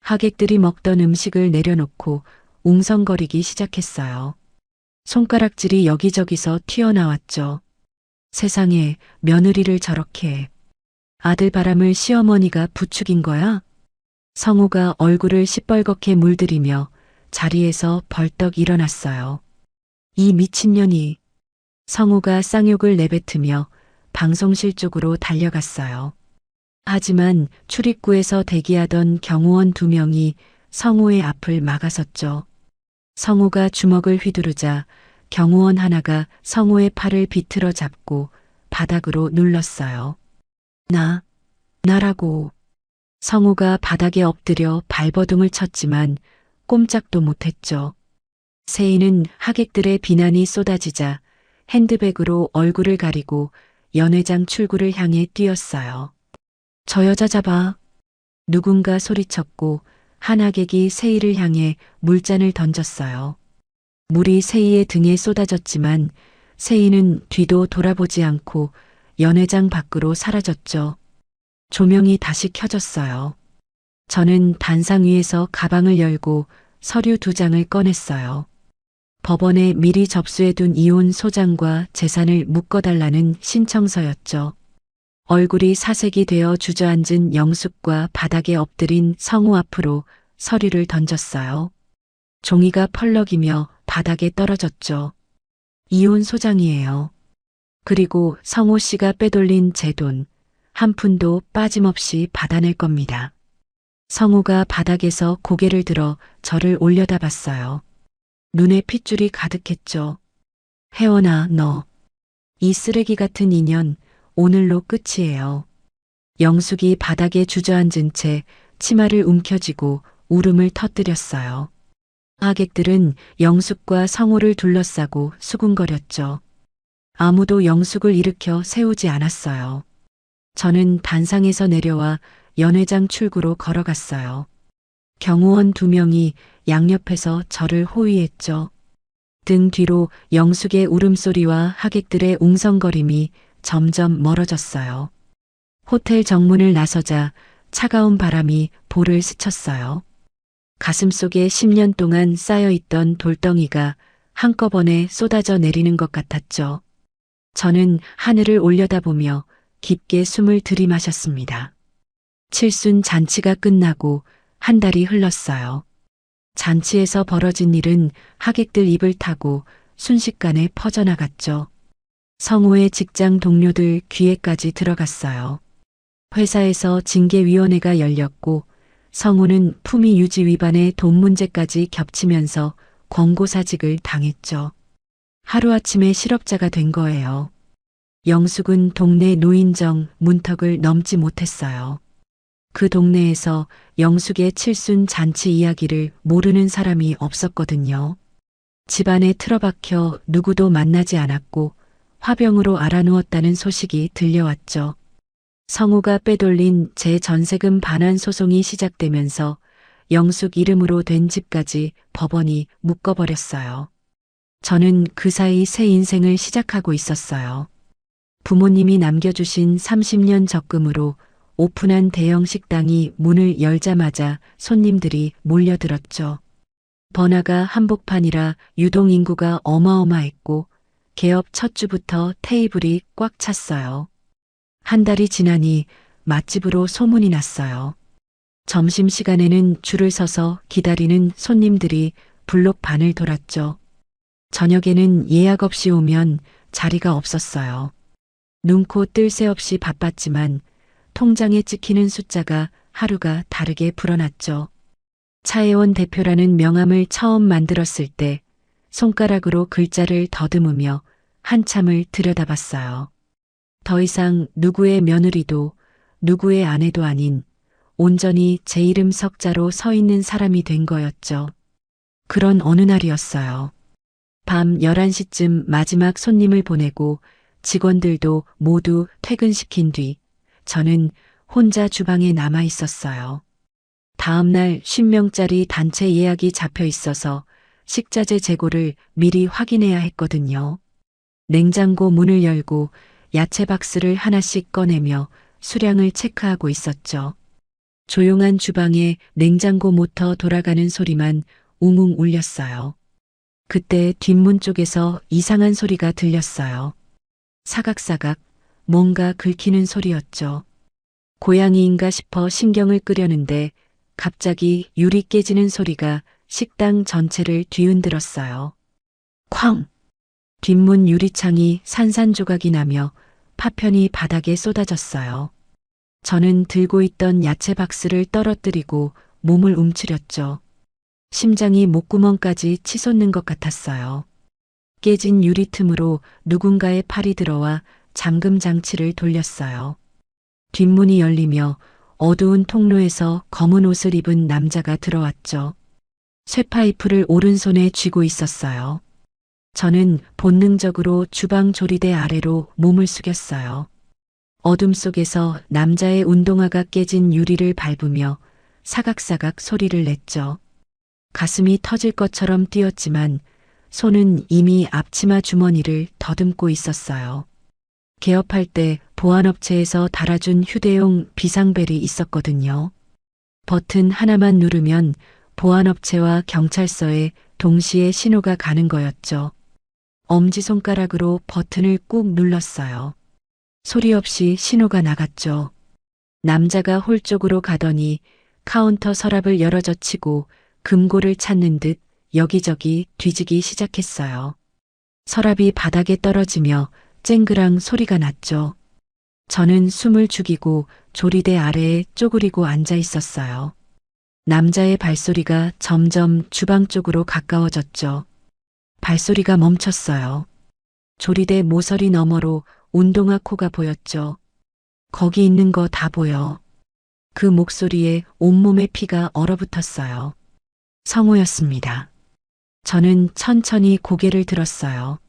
하객들이 먹던 음식을 내려놓고 웅성거리기 시작했어요. 손가락질이 여기저기서 튀어나왔죠. 세상에 며느리를 저렇게. 아들 바람을 시어머니가 부추긴 거야? 성우가 얼굴을 시뻘겋게 물들이며 자리에서 벌떡 일어났어요. 이 미친년이. 성우가 쌍욕을 내뱉으며 방송실 쪽으로 달려갔어요. 하지만 출입구에서 대기하던 경호원 2명이 성우의 앞을 막아섰죠. 성우가 주먹을 휘두르자 경호원 하나가 성우의 팔을 비틀어 잡고 바닥으로 눌렀어요. 나라고. 성우가 바닥에 엎드려 발버둥을 쳤지만 꼼짝도 못했죠. 세인은 하객들의 비난이 쏟아지자 핸드백으로 얼굴을 가리고 연회장 출구를 향해 뛰었어요. 저 여자 잡아. 누군가 소리쳤고 한 하객이 세이를 향해 물잔을 던졌어요. 물이 세이의 등에 쏟아졌지만 세이는 뒤도 돌아보지 않고 연회장 밖으로 사라졌죠. 조명이 다시 켜졌어요. 저는 단상 위에서 가방을 열고 서류 2장을 꺼냈어요. 법원에 미리 접수해둔 이혼 소장과 재산을 묶어달라는 신청서였죠. 얼굴이 사색이 되어 주저앉은 영숙과 바닥에 엎드린 성우 앞으로 서류를 던졌어요. 종이가 펄럭이며 바닥에 떨어졌죠. 이혼 소장이에요. 그리고 성우 씨가 빼돌린 제 돈, 한 푼도 빠짐없이 받아낼 겁니다. 성우가 바닥에서 고개를 들어 저를 올려다봤어요. 눈에 핏줄이 가득했죠. 혜원아, 너. 이 쓰레기 같은 인연, 오늘로 끝이에요. 영숙이 바닥에 주저앉은 채 치마를 움켜쥐고 울음을 터뜨렸어요. 하객들은 영숙과 성우를 둘러싸고 수군거렸죠. 아무도 영숙을 일으켜 세우지 않았어요. 저는 단상에서 내려와 연회장 출구로 걸어갔어요. 경호원 2명이 양옆에서 저를 호위했죠. 등 뒤로 영숙의 울음소리와 하객들의 웅성거림이 점점 멀어졌어요. 호텔 정문을 나서자 차가운 바람이 볼을 스쳤어요. 가슴속에 10년 동안 쌓여있던 돌덩이가 한꺼번에 쏟아져 내리는 것 같았죠. 저는 하늘을 올려다보며 깊게 숨을 들이마셨습니다. 칠순 잔치가 끝나고 한 달이 흘렀어요. 잔치에서 벌어진 일은 하객들 입을 타고 순식간에 퍼져나갔죠. 성우의 직장 동료들 귀에까지 들어갔어요. 회사에서 징계위원회가 열렸고 성우는 품위 유지 위반의 돈 문제까지 겹치면서 권고사직을 당했죠. 하루아침에 실업자가 된 거예요. 영숙은 동네 노인정 문턱을 넘지 못했어요. 그 동네에서 영숙의 칠순 잔치 이야기를 모르는 사람이 없었거든요. 집안에 틀어박혀 누구도 만나지 않았고 화병으로 알아누웠다는 소식이 들려왔죠. 성우가 빼돌린 제 전세금 반환 소송이 시작되면서 영숙 이름으로 된 집까지 법원이 묶어버렸어요. 저는 그 사이 새 인생을 시작하고 있었어요. 부모님이 남겨주신 30년 적금으로 오픈한 대형 식당이 문을 열자마자 손님들이 몰려들었죠. 번화가 한복판이라 유동인구가 어마어마했고 개업 첫 주부터 테이블이 꽉 찼어요. 한 달이 지나니 맛집으로 소문이 났어요. 점심시간에는 줄을 서서 기다리는 손님들이 블록 반을 돌았죠. 저녁에는 예약 없이 오면 자리가 없었어요. 눈코 뜰 새 없이 바빴지만 통장에 찍히는 숫자가 하루가 다르게 불어났죠. 차혜원 대표라는 명함을 처음 만들었을 때 손가락으로 글자를 더듬으며 한참을 들여다봤어요. 더 이상 누구의 며느리도 누구의 아내도 아닌 온전히 제 이름 석자로 서 있는 사람이 된 거였죠. 그런 어느 날이었어요. 밤 11시쯤 마지막 손님을 보내고 직원들도 모두 퇴근시킨 뒤 저는 혼자 주방에 남아 있었어요. 다음날 50명짜리 단체 예약이 잡혀 있어서 식자재 재고를 미리 확인해야 했거든요. 냉장고 문을 열고 야채 박스를 하나씩 꺼내며 수량을 체크하고 있었죠. 조용한 주방에 냉장고 모터 돌아가는 소리만 웅웅 울렸어요. 그때 뒷문 쪽에서 이상한 소리가 들렸어요. 사각사각 뭔가 긁히는 소리였죠. 고양이인가 싶어 신경을 끄려는데 갑자기 유리 깨지는 소리가 식당 전체를 뒤흔들었어요. 쾅! 뒷문 유리창이 산산조각이 나며 파편이 바닥에 쏟아졌어요. 저는 들고 있던 야채 박스를 떨어뜨리고 몸을 움츠렸죠. 심장이 목구멍까지 치솟는 것 같았어요. 깨진 유리 틈으로 누군가의 팔이 들어와 잠금 장치를 돌렸어요. 뒷문이 열리며 어두운 통로에서 검은 옷을 입은 남자가 들어왔죠. 쇠파이프를 오른손에 쥐고 있었어요. 저는 본능적으로 주방 조리대 아래로 몸을 숙였어요. 어둠 속에서 남자의 운동화가 깨진 유리를 밟으며 사각사각 소리를 냈죠. 가슴이 터질 것처럼 뛰었지만 손은 이미 앞치마 주머니를 더듬고 있었어요. 개업할 때 보안업체에서 달아준 휴대용 비상벨이 있었거든요. 버튼 하나만 누르면 보안업체와 경찰서에 동시에 신호가 가는 거였죠. 엄지손가락으로 버튼을 꾹 눌렀어요. 소리 없이 신호가 나갔죠. 남자가 홀 쪽으로 가더니 카운터 서랍을 열어젖히고 금고를 찾는 듯 여기저기 뒤지기 시작했어요. 서랍이 바닥에 떨어지며 쨍그랑 소리가 났죠. 저는 숨을 죽이고 조리대 아래에 쪼그리고 앉아 있었어요. 남자의 발소리가 점점 주방 쪽으로 가까워졌죠. 발소리가 멈췄어요. 조리대 모서리 너머로 운동화 코가 보였죠. 거기 있는 거 다 보여. 그 목소리에 온몸에 피가 얼어붙었어요. 성우였습니다. 저는 천천히 고개를 들었어요.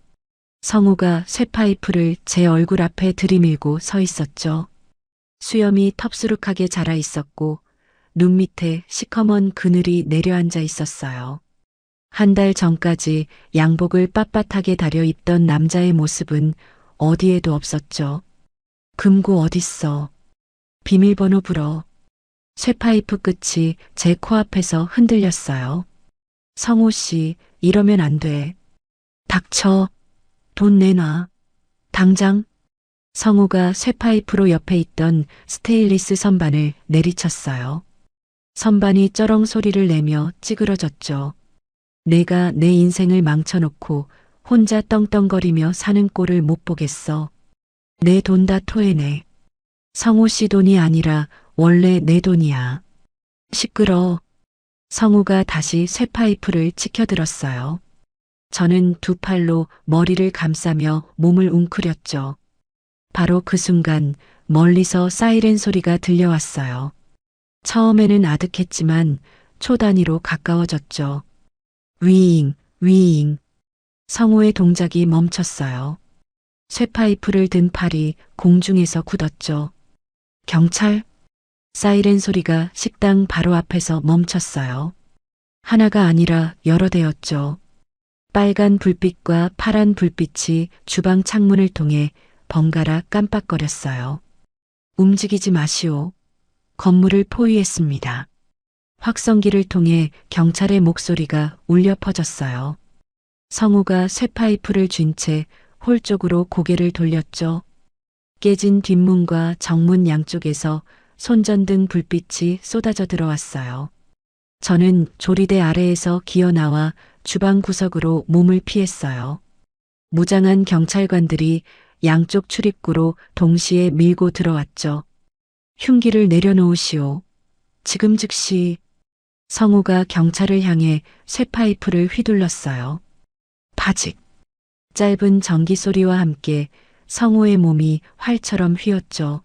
성우가 쇠파이프를 제 얼굴 앞에 들이밀고 서 있었죠. 수염이 텁수룩하게 자라 있었고 눈 밑에 시커먼 그늘이 내려앉아 있었어요. 한 달 전까지 양복을 빳빳하게 다려 입던 남자의 모습은 어디에도 없었죠. 금고 어딨어. 비밀번호 불어. 쇠파이프 끝이 제 코앞에서 흔들렸어요. 성우 씨, 이러면 안 돼. 닥쳐. 돈 내놔. 당장. 성우가 쇠파이프로 옆에 있던 스테인리스 선반을 내리쳤어요. 선반이 쩌렁 소리를 내며 찌그러졌죠. 내가 내 인생을 망쳐놓고 혼자 떵떵거리며 사는 꼴을 못 보겠어. 내 돈 다 토해내. 성우 씨 돈이 아니라 원래 내 돈이야. 시끄러. 성우가 다시 쇠파이프를 치켜들었어요. 저는 두 팔로 머리를 감싸며 몸을 웅크렸죠. 바로 그 순간 멀리서 사이렌 소리가 들려왔어요. 처음에는 아득했지만 초단위로 가까워졌죠. 위잉, 위잉. 성우의 동작이 멈췄어요. 쇠파이프를 든 팔이 공중에서 굳었죠. 경찰? 사이렌 소리가 식당 바로 앞에서 멈췄어요. 하나가 아니라 여러 대였죠. 빨간 불빛과 파란 불빛이 주방 창문을 통해 번갈아 깜빡거렸어요. 움직이지 마시오. 건물을 포위했습니다. 확성기를 통해 경찰의 목소리가 울려 퍼졌어요. 성우가 쇠파이프를 쥔 채 홀 쪽으로 고개를 돌렸죠. 깨진 뒷문과 정문 양쪽에서 손전등 불빛이 쏟아져 들어왔어요. 저는 조리대 아래에서 기어나와 주방 구석으로 몸을 피했어요. 무장한 경찰관들이 양쪽 출입구로 동시에 밀고 들어왔죠. 흉기를 내려놓으시오. 지금 즉시. 성우가 경찰을 향해 쇠파이프를 휘둘렀어요. 파직. 짧은 전기 소리와 함께 성우의 몸이 활처럼 휘었죠.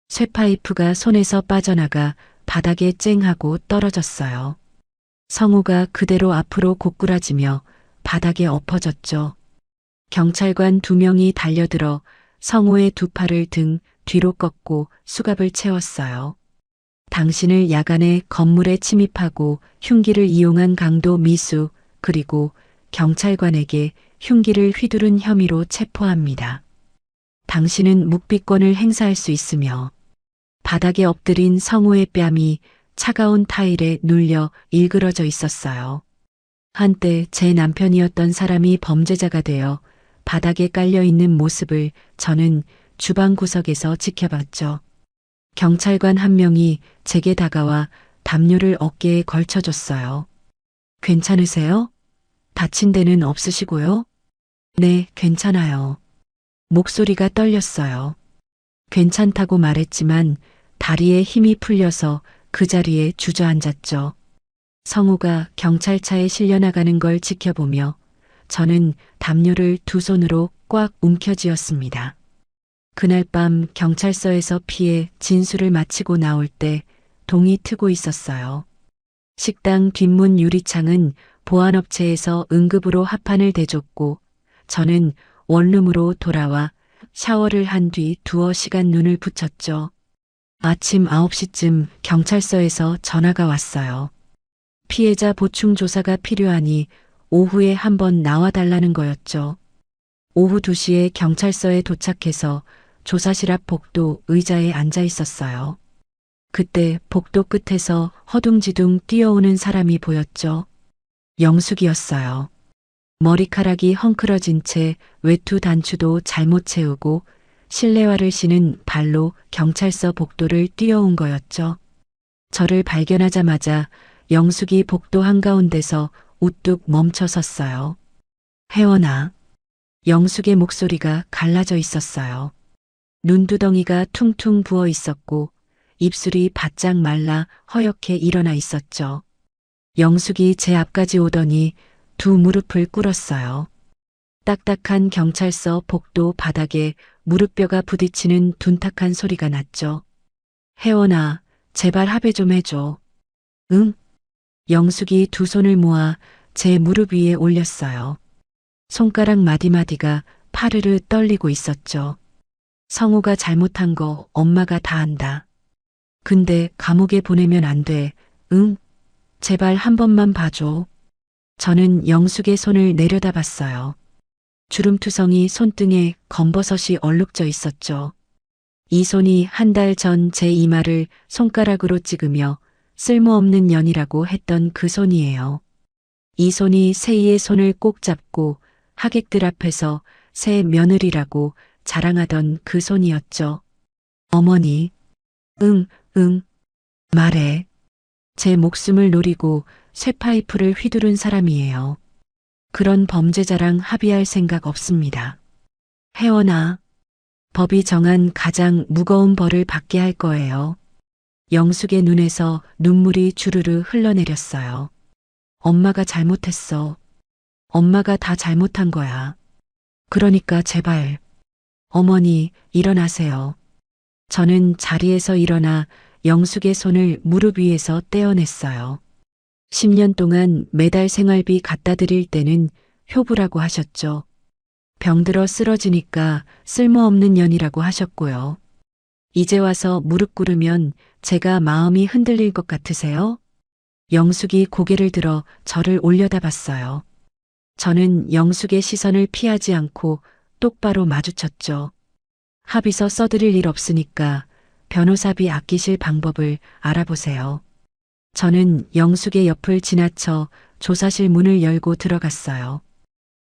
쇠파이프가 손에서 빠져나가 바닥에 쨍하고 떨어졌어요. 성우가 그대로 앞으로 고꾸라지며 바닥에 엎어졌죠. 경찰관 2명이 달려들어 성우의 두 팔을 등 뒤로 꺾고 수갑을 채웠어요. 당신을 야간에 건물에 침입하고 흉기를 이용한 강도 미수 그리고 경찰관에게 흉기를 휘두른 혐의로 체포합니다. 당신은 묵비권을 행사할 수 있으며 바닥에 엎드린 성우의 뺨이 차가운 타일에 눌려 일그러져 있었어요. 한때 제 남편이었던 사람이 범죄자가 되어 바닥에 깔려 있는 모습을 저는 주방 구석에서 지켜봤죠. 경찰관 한 명이 제게 다가와 담요를 어깨에 걸쳐줬어요. 괜찮으세요? 다친 데는 없으시고요? 네, 괜찮아요. 목소리가 떨렸어요. 괜찮다고 말했지만 다리에 힘이 풀려서 그 자리에 주저앉았죠. 성우가 경찰차에 실려나가는 걸 지켜보며 저는 담요를 두 손으로 꽉 움켜쥐었습니다. 그날 밤 경찰서에서 피해 진술을 마치고 나올 때 동이 트고 있었어요. 식당 뒷문 유리창은 보안업체에서 응급으로 합판을 대줬고 저는 원룸으로 돌아와 샤워를 한 뒤 두어 시간 눈을 붙였죠. 아침 9시쯤 경찰서에서 전화가 왔어요. 피해자 보충 조사가 필요하니 오후에 한번 나와달라는 거였죠. 오후 2시에 경찰서에 도착해서 조사실 앞 복도 의자에 앉아 있었어요. 그때 복도 끝에서 허둥지둥 뛰어오는 사람이 보였죠. 영숙이었어요. 머리카락이 헝클어진 채 외투 단추도 잘못 채우고 실내화를 신은 발로 경찰서 복도를 뛰어온 거였죠. 저를 발견하자마자 영숙이 복도 한가운데서 우뚝 멈춰 섰어요. 혜원아. 영숙의 목소리가 갈라져 있었어요. 눈두덩이가 퉁퉁 부어 있었고 입술이 바짝 말라 허옇게 일어나 있었죠. 영숙이 제 앞까지 오더니 두 무릎을 꿇었어요. 딱딱한 경찰서 복도 바닥에 무릎뼈가 부딪히는 둔탁한 소리가 났죠. 혜원아, 제발 합의 좀 해줘. 응? 영숙이 두 손을 모아 제 무릎 위에 올렸어요. 손가락 마디마디가 파르르 떨리고 있었죠. 성우가 잘못한 거 엄마가 다 안다. 근데 감옥에 보내면 안 돼. 응? 제발 한 번만 봐줘. 저는 영숙의 손을 내려다봤어요. 주름투성이 손등에 검버섯이 얼룩져 있었죠. 이 손이 한 달 전 제 이마를 손가락으로 찍으며 쓸모없는 년이라고 했던 그 손이에요. 이 손이 세희의 손을 꼭 잡고 하객들 앞에서 새 며느리라고 자랑하던 그 손이었죠. 어머니. 응, 말해. 제 목숨을 노리고 쇠파이프를 휘두른 사람이에요. 그런 범죄자랑 합의할 생각 없습니다. 혜원아, 법이 정한 가장 무거운 벌을 받게 할 거예요. 영숙의 눈에서 눈물이 주르르 흘러내렸어요. 엄마가 잘못했어. 엄마가 다 잘못한 거야. 그러니까 제발. 어머니, 일어나세요. 저는 자리에서 일어나 영숙의 손을 무릎 위에서 떼어냈어요. 10년 동안 매달 생활비 갖다 드릴 때는 효부라고 하셨죠. 병들어 쓰러지니까 쓸모없는 년이라고 하셨고요. 이제 와서 무릎 꿇으면 제가 마음이 흔들릴 것 같으세요? 영숙이 고개를 들어 저를 올려다봤어요. 저는 영숙의 시선을 피하지 않고 똑바로 마주쳤죠. 합의서 써드릴 일 없으니까 변호사비 아끼실 방법을 알아보세요. 저는 영숙의 옆을 지나쳐 조사실 문을 열고 들어갔어요.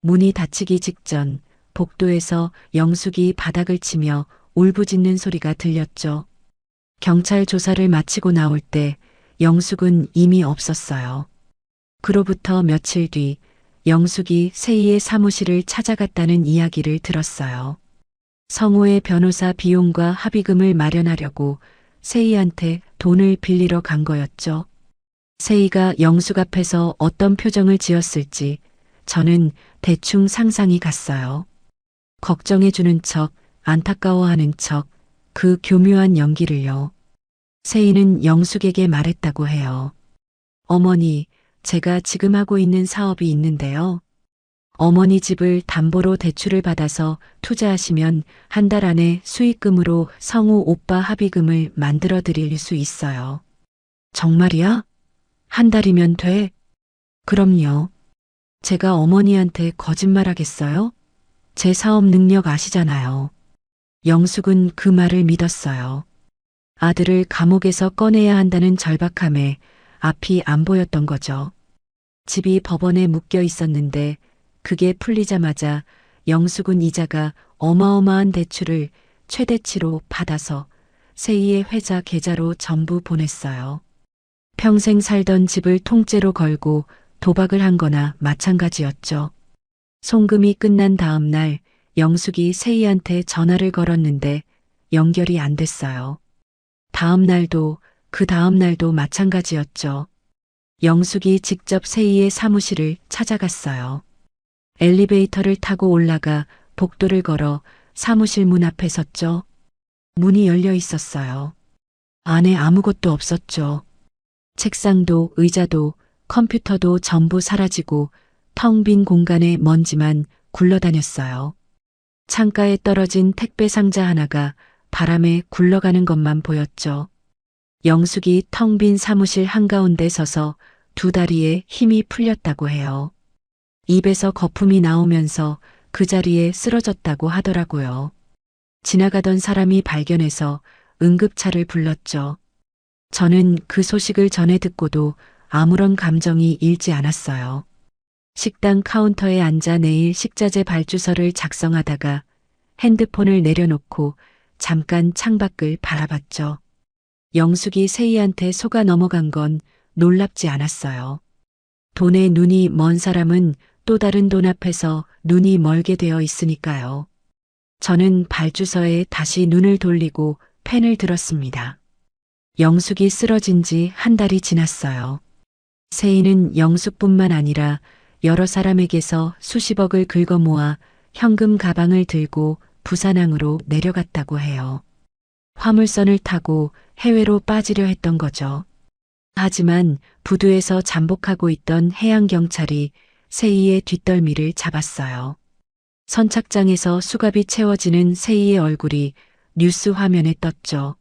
문이 닫히기 직전 복도에서 영숙이 바닥을 치며 울부짖는 소리가 들렸죠. 경찰 조사를 마치고 나올 때 영숙은 이미 없었어요. 그로부터 며칠 뒤 영숙이 세희의 사무실을 찾아갔다는 이야기를 들었어요. 성우의 변호사 비용과 합의금을 마련하려고 세희한테 돈을 빌리러 간 거였죠. 세희가 영숙 앞에서 어떤 표정을 지었을지 저는 대충 상상이 갔어요. 걱정해주는 척, 안타까워하는 척, 그 교묘한 연기를요. 세희는 영숙에게 말했다고 해요. 어머니, 제가 지금 하고 있는 사업이 있는데요. 어머니 집을 담보로 대출을 받아서 투자하시면 한 달 안에 수익금으로 성우 오빠 합의금을 만들어 드릴 수 있어요. 정말이야? 한 달이면 돼? 그럼요. 제가 어머니한테 거짓말하겠어요? 제 사업 능력 아시잖아요. 영숙은 그 말을 믿었어요. 아들을 감옥에서 꺼내야 한다는 절박함에 앞이 안 보였던 거죠. 집이 법원에 묶여 있었는데 그게 풀리자마자 영숙은 이자가 어마어마한 대출을 최대치로 받아서 세희의 회사 계좌로 전부 보냈어요. 평생 살던 집을 통째로 걸고 도박을 한 거나 마찬가지였죠. 송금이 끝난 다음 날 영숙이 세희한테 전화를 걸었는데 연결이 안 됐어요. 다음 날도 그 다음 날도 마찬가지였죠. 영숙이 직접 세희의 사무실을 찾아갔어요. 엘리베이터를 타고 올라가 복도를 걸어 사무실 문 앞에 섰죠. 문이 열려 있었어요. 안에 아무것도 없었죠. 책상도 의자도 컴퓨터도 전부 사라지고 텅 빈 공간에 먼지만 굴러다녔어요. 창가에 떨어진 택배 상자 하나가 바람에 굴러가는 것만 보였죠. 영숙이 텅 빈 사무실 한가운데 서서 두 다리에 힘이 풀렸다고 해요. 입에서 거품이 나오면서 그 자리에 쓰러졌다고 하더라고요. 지나가던 사람이 발견해서 응급차를 불렀죠. 저는 그 소식을 전해 듣고도 아무런 감정이 일지 않았어요. 식당 카운터에 앉아 내일 식자재 발주서를 작성하다가 핸드폰을 내려놓고 잠깐 창밖을 바라봤죠. 영숙이 세희한테 속아 넘어간 건 놀랍지 않았어요. 돈에 눈이 먼 사람은 또 다른 돈 앞에서 눈이 멀게 되어 있으니까요. 저는 발주서에 다시 눈을 돌리고 펜을 들었습니다. 영숙이 쓰러진 지 한 달이 지났어요. 세희는 영숙뿐만 아니라 여러 사람에게서 수십억을 긁어 모아 현금 가방을 들고 부산항으로 내려갔다고 해요. 화물선을 타고 해외로 빠지려 했던 거죠. 하지만 부두에서 잠복하고 있던 해양경찰이 세희의 뒷덜미를 잡았어요. 선착장에서 수갑이 채워지는 세희의 얼굴이 뉴스 화면에 떴죠.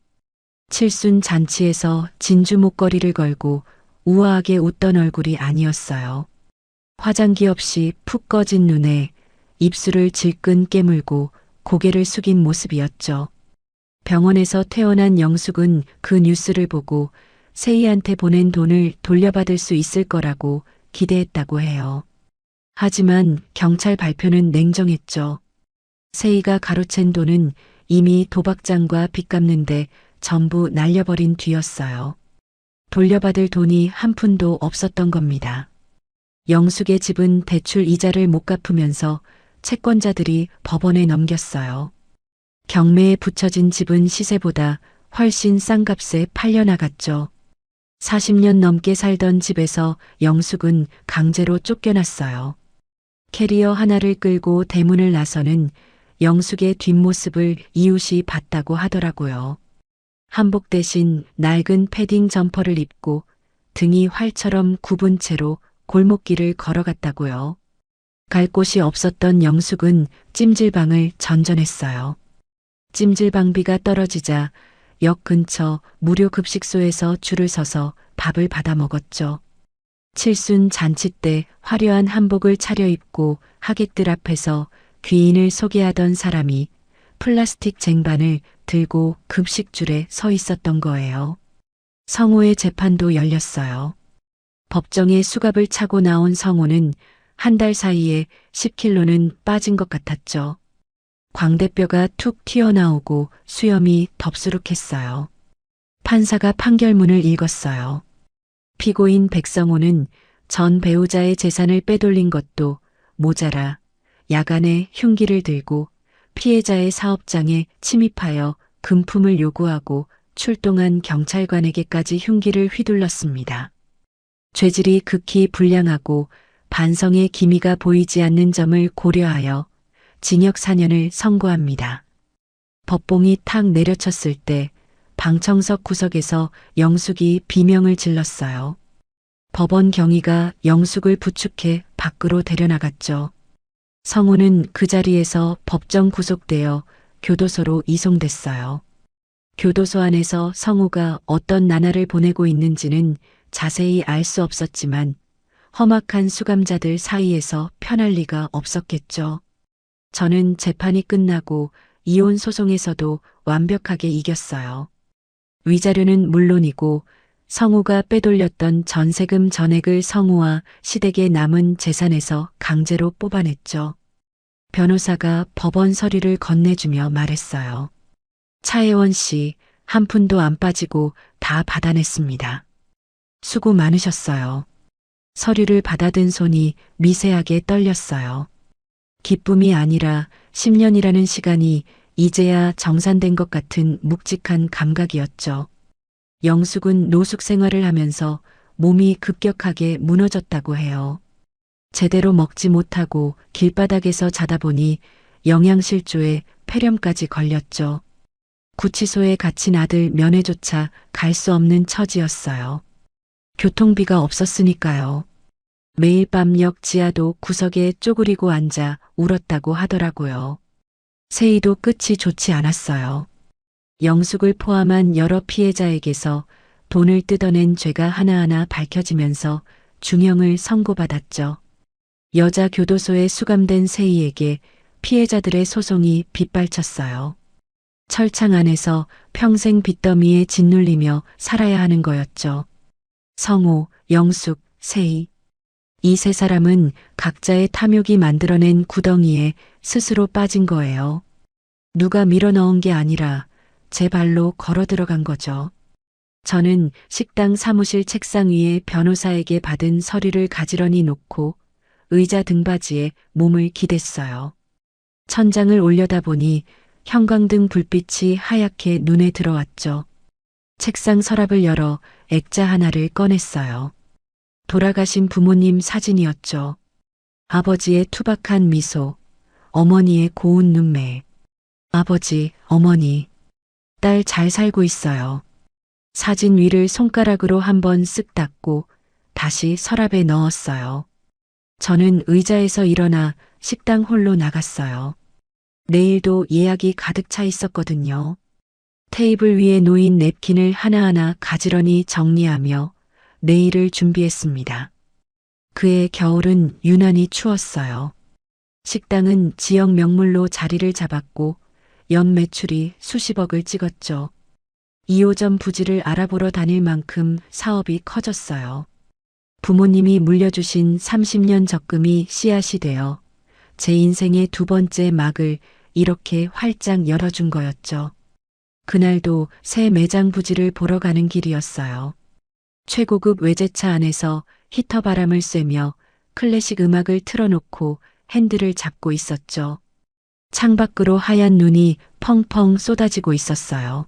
칠순 잔치에서 진주 목걸이를 걸고 우아하게 웃던 얼굴이 아니었어요. 화장기 없이 푹 꺼진 눈에 입술을 질끈 깨물고 고개를 숙인 모습이었죠. 병원에서 퇴원한 영숙은 그 뉴스를 보고 세희한테 보낸 돈을 돌려받을 수 있을 거라고 기대했다고 해요. 하지만 경찰 발표는 냉정했죠. 세희가 가로챈 돈은 이미 도박장과 빚 갚는데 전부 날려버린 뒤였어요. 돌려받을 돈이 한 푼도 없었던 겁니다. 영숙의 집은 대출 이자를 못 갚으면서 채권자들이 법원에 넘겼어요. 경매에 붙여진 집은 시세보다 훨씬 싼 값에 팔려나갔죠. 40년 넘게 살던 집에서 영숙은 강제로 쫓겨났어요. 캐리어 하나를 끌고 대문을 나서는 영숙의 뒷모습을 이웃이 봤다고 하더라고요. 한복 대신 낡은 패딩 점퍼를 입고 등이 활처럼 굽은 채로 골목길을 걸어갔다고요. 갈 곳이 없었던 영숙은 찜질방을 전전했어요. 찜질방비가 떨어지자 역 근처 무료 급식소에서 줄을 서서 밥을 받아 먹었죠. 칠순 잔치 때 화려한 한복을 차려입고 하객들 앞에서 귀인을 소개하던 사람이 플라스틱 쟁반을 들고 급식줄에 서 있었던 거예요. 성호의 재판도 열렸어요. 법정에 수갑을 차고 나온 성호는 한 달 사이에 10kg는 빠진 것 같았죠. 광대뼈가 툭 튀어나오고 수염이 덥수룩했어요. 판사가 판결문을 읽었어요. 피고인 백성호는 전 배우자의 재산을 빼돌린 것도 모자라 야간에 흉기를 들고 피해자의 사업장에 침입하여 금품을 요구하고 출동한 경찰관에게까지 흉기를 휘둘렀습니다. 죄질이 극히 불량하고 반성의 기미가 보이지 않는 점을 고려하여 징역 4년을 선고합니다. 법봉이 탁 내려쳤을 때 방청석 구석에서 영숙이 비명을 질렀어요. 법원 경위가 영숙을 부축해 밖으로 데려나갔죠. 성우는 그 자리에서 법정 구속되어 교도소로 이송됐어요. 교도소 안에서 성우가 어떤 나날을 보내고 있는지는 자세히 알 수 없었지만 험악한 수감자들 사이에서 편할 리가 없었겠죠. 저는 재판이 끝나고 이혼 소송에서도 완벽하게 이겼어요. 위자료는 물론이고 성우가 빼돌렸던 전세금 전액을 성우와 시댁의 남은 재산에서 강제로 뽑아냈죠. 변호사가 법원 서류를 건네주며 말했어요. 차혜원 씨, 한 푼도 안 빠지고 다 받아냈습니다. 수고 많으셨어요. 서류를 받아든 손이 미세하게 떨렸어요. 기쁨이 아니라 10년이라는 시간이 이제야 정산된 것 같은 묵직한 감각이었죠. 영숙은 노숙 생활을 하면서 몸이 급격하게 무너졌다고 해요. 제대로 먹지 못하고 길바닥에서 자다 보니 영양실조에 폐렴까지 걸렸죠. 구치소에 갇힌 아들 면회조차 갈 수 없는 처지였어요. 교통비가 없었으니까요. 매일 밤 역 지하도 구석에 쪼그리고 앉아 울었다고 하더라고요. 세이도 끝이 좋지 않았어요. 영숙을 포함한 여러 피해자에게서 돈을 뜯어낸 죄가 하나하나 밝혀지면서 중형을 선고받았죠. 여자 교도소에 수감된 세이에게 피해자들의 소송이 빗발쳤어요. 철창 안에서 평생 빚더미에 짓눌리며 살아야 하는 거였죠. 성호, 영숙, 세이. 이 세 사람은 각자의 탐욕이 만들어낸 구덩이에 스스로 빠진 거예요. 누가 밀어넣은 게 아니라 제 발로 걸어 들어간 거죠. 저는 식당 사무실 책상 위에 변호사에게 받은 서류를 가지런히 놓고 의자 등받이에 몸을 기댔어요. 천장을 올려다보니 형광등 불빛이 하얗게 눈에 들어왔죠. 책상 서랍을 열어 액자 하나를 꺼냈어요. 돌아가신 부모님 사진이었죠. 아버지의 투박한 미소, 어머니의 고운 눈매. 아버지, 어머니, 딸 잘 살고 있어요. 사진 위를 손가락으로 한번 쓱 닦고 다시 서랍에 넣었어요. 저는 의자에서 일어나 식당 홀로 나갔어요. 내일도 예약이 가득 차 있었거든요. 테이블 위에 놓인 냅킨을 하나하나 가지런히 정리하며 내일을 준비했습니다. 그해 겨울은 유난히 추웠어요. 식당은 지역 명물로 자리를 잡았고 연 매출이 수십억을 찍었죠. 2호점 부지를 알아보러 다닐 만큼 사업이 커졌어요. 부모님이 물려주신 30년 적금이 씨앗이 되어 제 인생의 두 번째 막을 이렇게 활짝 열어준 거였죠. 그날도 새 매장 부지를 보러 가는 길이었어요. 최고급 외제차 안에서 히터 바람을 쐬며 클래식 음악을 틀어놓고 핸들을 잡고 있었죠. 창밖으로 하얀 눈이 펑펑 쏟아지고 있었어요.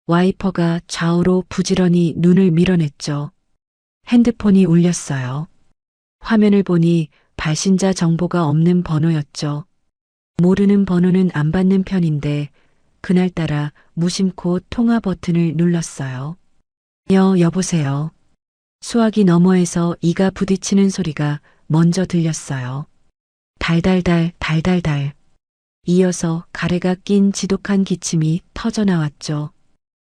와이퍼가 좌우로 부지런히 눈을 밀어냈죠. 핸드폰이 울렸어요. 화면을 보니 발신자 정보가 없는 번호였죠. 모르는 번호는 안 받는 편인데 그날따라 무심코 통화 버튼을 눌렀어요. 여보세요. 수화기 너머에서 이가 부딪히는 소리가 먼저 들렸어요. 달달달 달달달. 이어서 가래가 낀 지독한 기침이 터져 나왔죠.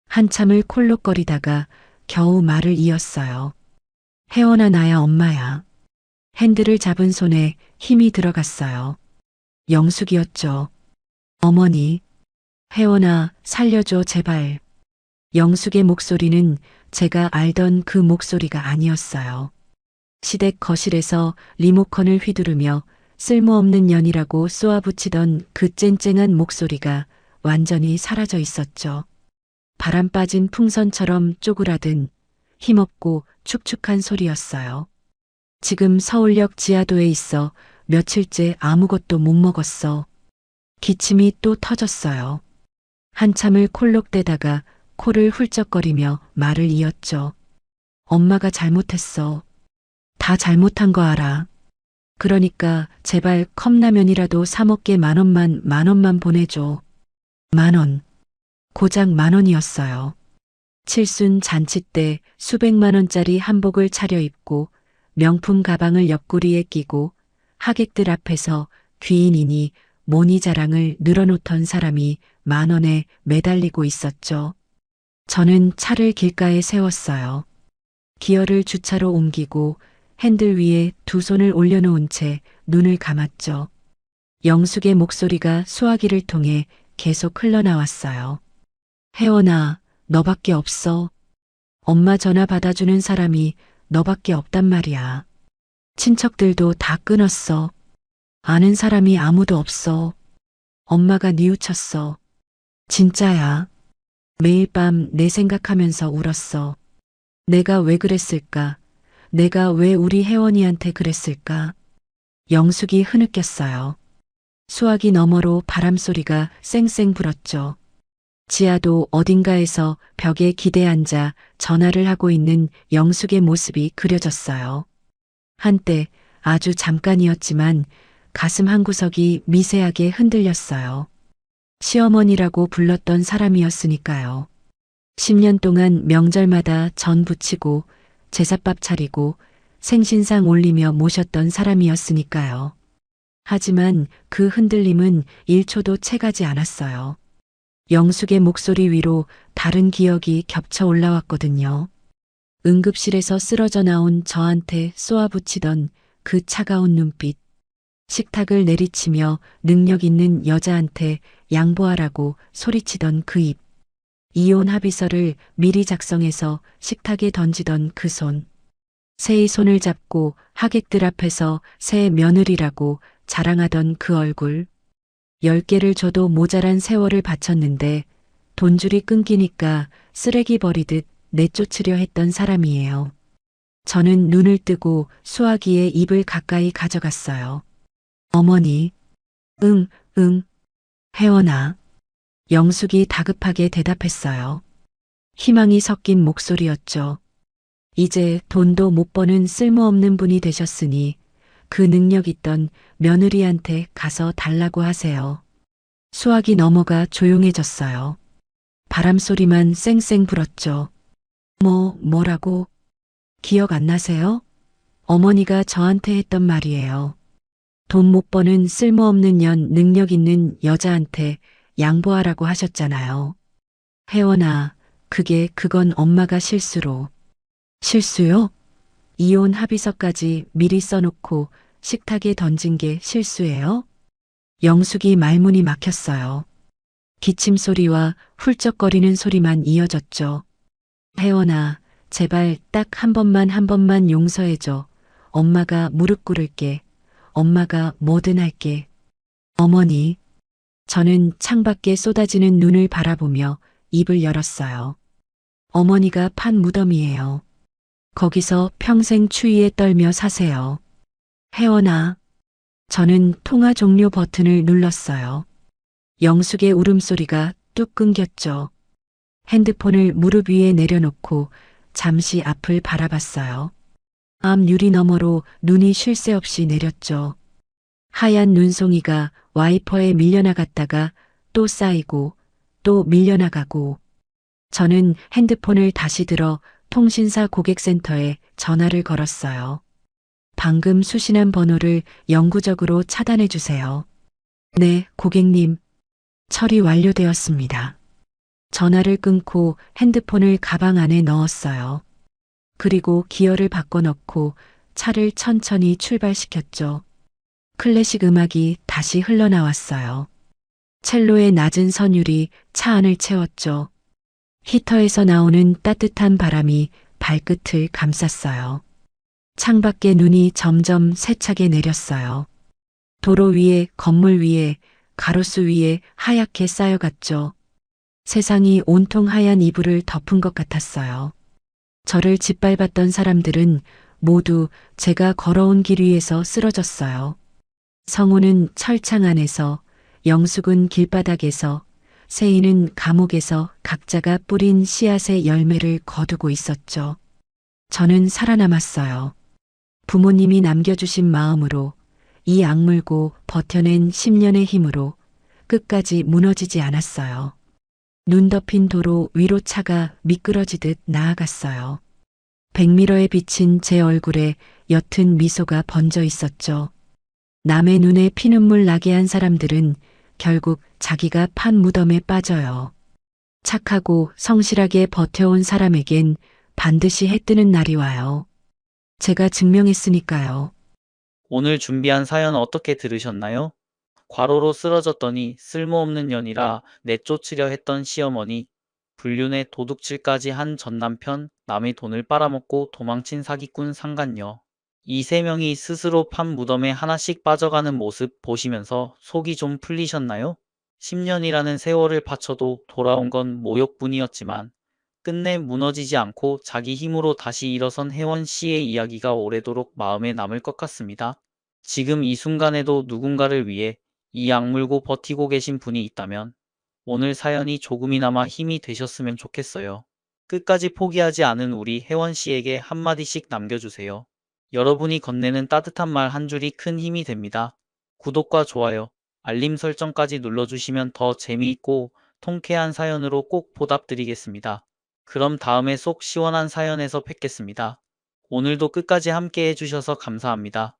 한참을 콜록거리다가 겨우 말을 이었어요. 혜원아 나야 엄마야. 핸들을 잡은 손에 힘이 들어갔어요. 영숙이었죠. 어머니. 혜원아 살려줘 제발. 영숙의 목소리는 제가 알던 그 목소리가 아니었어요. 시댁 거실에서 리모컨을 휘두르며 쓸모없는 년이라고 쏘아붙이던 그 쨍쨍한 목소리가 완전히 사라져 있었죠. 바람 빠진 풍선처럼 쪼그라든 힘없고 축축한 소리였어요. 지금 서울역 지하도에 있어 며칠째 아무것도 못 먹었어. 기침이 또 터졌어요. 한참을 콜록대다가 코를 훌쩍거리며 말을 이었죠. 엄마가 잘못했어. 다 잘못한 거 알아. 그러니까 제발 컵라면이라도 사 먹게 만 원만 보내줘. 10,000원. 고작 10,000원이었어요. 칠순 잔치 때 수백만 원짜리 한복을 차려입고 명품 가방을 옆구리에 끼고 하객들 앞에서 귀인이니 모니 자랑을 늘어놓던 사람이 10,000원에 매달리고 있었죠. 저는 차를 길가에 세웠어요. 기어를 주차로 옮기고 핸들 위에 두 손을 올려놓은 채 눈을 감았죠. 영숙의 목소리가 수화기를 통해 계속 흘러나왔어요. 혜원아, 너밖에 없어. 엄마 전화 받아주는 사람이 너밖에 없단 말이야. 친척들도 다 끊었어. 아는 사람이 아무도 없어. 엄마가 뉘우쳤어. 진짜야. 매일 밤 내 생각하면서 울었어. 내가 왜 그랬을까? 내가 왜 우리 혜원이한테 그랬을까? 영숙이 흐느꼈어요. 수화기 너머로 바람소리가 쌩쌩 불었죠. 지하도 어딘가에서 벽에 기대 앉아 전화를 하고 있는 영숙의 모습이 그려졌어요. 한때 아주 잠깐이었지만 가슴 한구석이 미세하게 흔들렸어요. 시어머니라고 불렀던 사람이었으니까요. 10년 동안 명절마다 전 부치고 제삿밥 차리고 생신상 올리며 모셨던 사람이었으니까요. 하지만 그 흔들림은 1초도 채가지 않았어요. 영숙의 목소리 위로 다른 기억이 겹쳐 올라왔거든요. 응급실에서 쓰러져 나온 저한테 쏘아붙이던 그 차가운 눈빛, 식탁을 내리치며 능력 있는 여자한테 양보하라고 소리치던 그 입, 이혼 합의서를 미리 작성해서 식탁에 던지던 그 손, 새의 손을 잡고 하객들 앞에서 새 며느리라고 자랑하던 그 얼굴, 10개를 줘도 모자란 세월을 바쳤는데 돈줄이 끊기니까 쓰레기 버리듯 내쫓으려 했던 사람이에요. 저는 눈을 뜨고 수화기에 입을 가까이 가져갔어요. 어머니, 응, 응, 혜원아. 영숙이 다급하게 대답했어요. 희망이 섞인 목소리였죠. 이제 돈도 못 버는 쓸모없는 분이 되셨으니 그 능력 있던 며느리한테 가서 달라고 하세요. 수화기 너머가 조용해졌어요. 바람 소리만 쌩쌩 불었죠. 뭐라고? 기억 안 나세요? 어머니가 저한테 했던 말이에요. 돈 못 버는 쓸모없는 년 능력 있는 여자한테 양보하라고 하셨잖아요. 혜원아, 그건 엄마가 실수로. 실수요? 이혼 합의서까지 미리 써놓고 식탁에 던진 게 실수예요? 영숙이 말문이 막혔어요. 기침 소리와 훌쩍거리는 소리만 이어졌죠. 혜원아, 제발 딱 한 번만 용서해줘. 엄마가 무릎 꿇을게. 엄마가 뭐든 할게. 어머니. 저는 창밖에 쏟아지는 눈을 바라보며 입을 열었어요. 어머니가 판 무덤이에요. 거기서 평생 추위에 떨며 사세요. 혜원아. 저는 통화 종료 버튼을 눌렀어요. 영숙의 울음소리가 뚝 끊겼죠. 핸드폰을 무릎 위에 내려놓고 잠시 앞을 바라봤어요. 앞 유리 너머로 눈이 쉴 새 없이 내렸죠. 하얀 눈송이가 와이퍼에 밀려나갔다가 또 쌓이고 또 밀려나가고. 저는 핸드폰을 다시 들어 통신사 고객센터에 전화를 걸었어요. 방금 수신한 번호를 영구적으로 차단해 주세요. 네, 고객님. 처리 완료되었습니다. 전화를 끊고 핸드폰을 가방 안에 넣었어요. 그리고 기어를 바꿔넣고 차를 천천히 출발시켰죠. 클래식 음악이 다시 흘러나왔어요. 첼로의 낮은 선율이 차 안을 채웠죠. 히터에서 나오는 따뜻한 바람이 발끝을 감쌌어요. 창밖에 눈이 점점 세차게 내렸어요. 도로 위에, 건물 위에, 가로수 위에 하얗게 쌓여갔죠. 세상이 온통 하얀 이불을 덮은 것 같았어요. 저를 짓밟았던 사람들은 모두 제가 걸어온 길 위에서 쓰러졌어요. 성우는 철창 안에서, 영숙은 길바닥에서, 세인은 감옥에서 각자가 뿌린 씨앗의 열매를 거두고 있었죠. 저는 살아남았어요. 부모님이 남겨주신 마음으로, 이 악물고 버텨낸 10년의 힘으로 끝까지 무너지지 않았어요. 눈 덮인 도로 위로 차가 미끄러지듯 나아갔어요. 백미러에 비친 제 얼굴에 옅은 미소가 번져 있었죠. 남의 눈에 피눈물 나게 한 사람들은 결국 자기가 판 무덤에 빠져요. 착하고 성실하게 버텨온 사람에겐 반드시 해 뜨는 날이 와요. 제가 증명했으니까요. 오늘 준비한 사연 어떻게 들으셨나요? 과로로 쓰러졌더니 쓸모없는 년이라 내쫓으려 했던 시어머니, 불륜에 도둑질까지 한 전남편, 남의 돈을 빨아먹고 도망친 사기꾼 상간녀. 이 세 명이 스스로 판 무덤에 하나씩 빠져가는 모습 보시면서 속이 좀 풀리셨나요? 10년이라는 세월을 바쳐도 돌아온 건 모욕뿐이었지만 끝내 무너지지 않고 자기 힘으로 다시 일어선 혜원 씨의 이야기가 오래도록 마음에 남을 것 같습니다. 지금 이 순간에도 누군가를 위해 이 악물고 버티고 계신 분이 있다면 오늘 사연이 조금이나마 힘이 되셨으면 좋겠어요. 끝까지 포기하지 않은 우리 혜원 씨에게 한마디씩 남겨주세요. 여러분이 건네는 따뜻한 말 한 줄이 큰 힘이 됩니다. 구독과 좋아요, 알림 설정까지 눌러주시면 더 재미있고 통쾌한 사연으로 꼭 보답드리겠습니다. 그럼 다음에 속 시원한 사연에서 뵙겠습니다. 오늘도 끝까지 함께 해주셔서 감사합니다.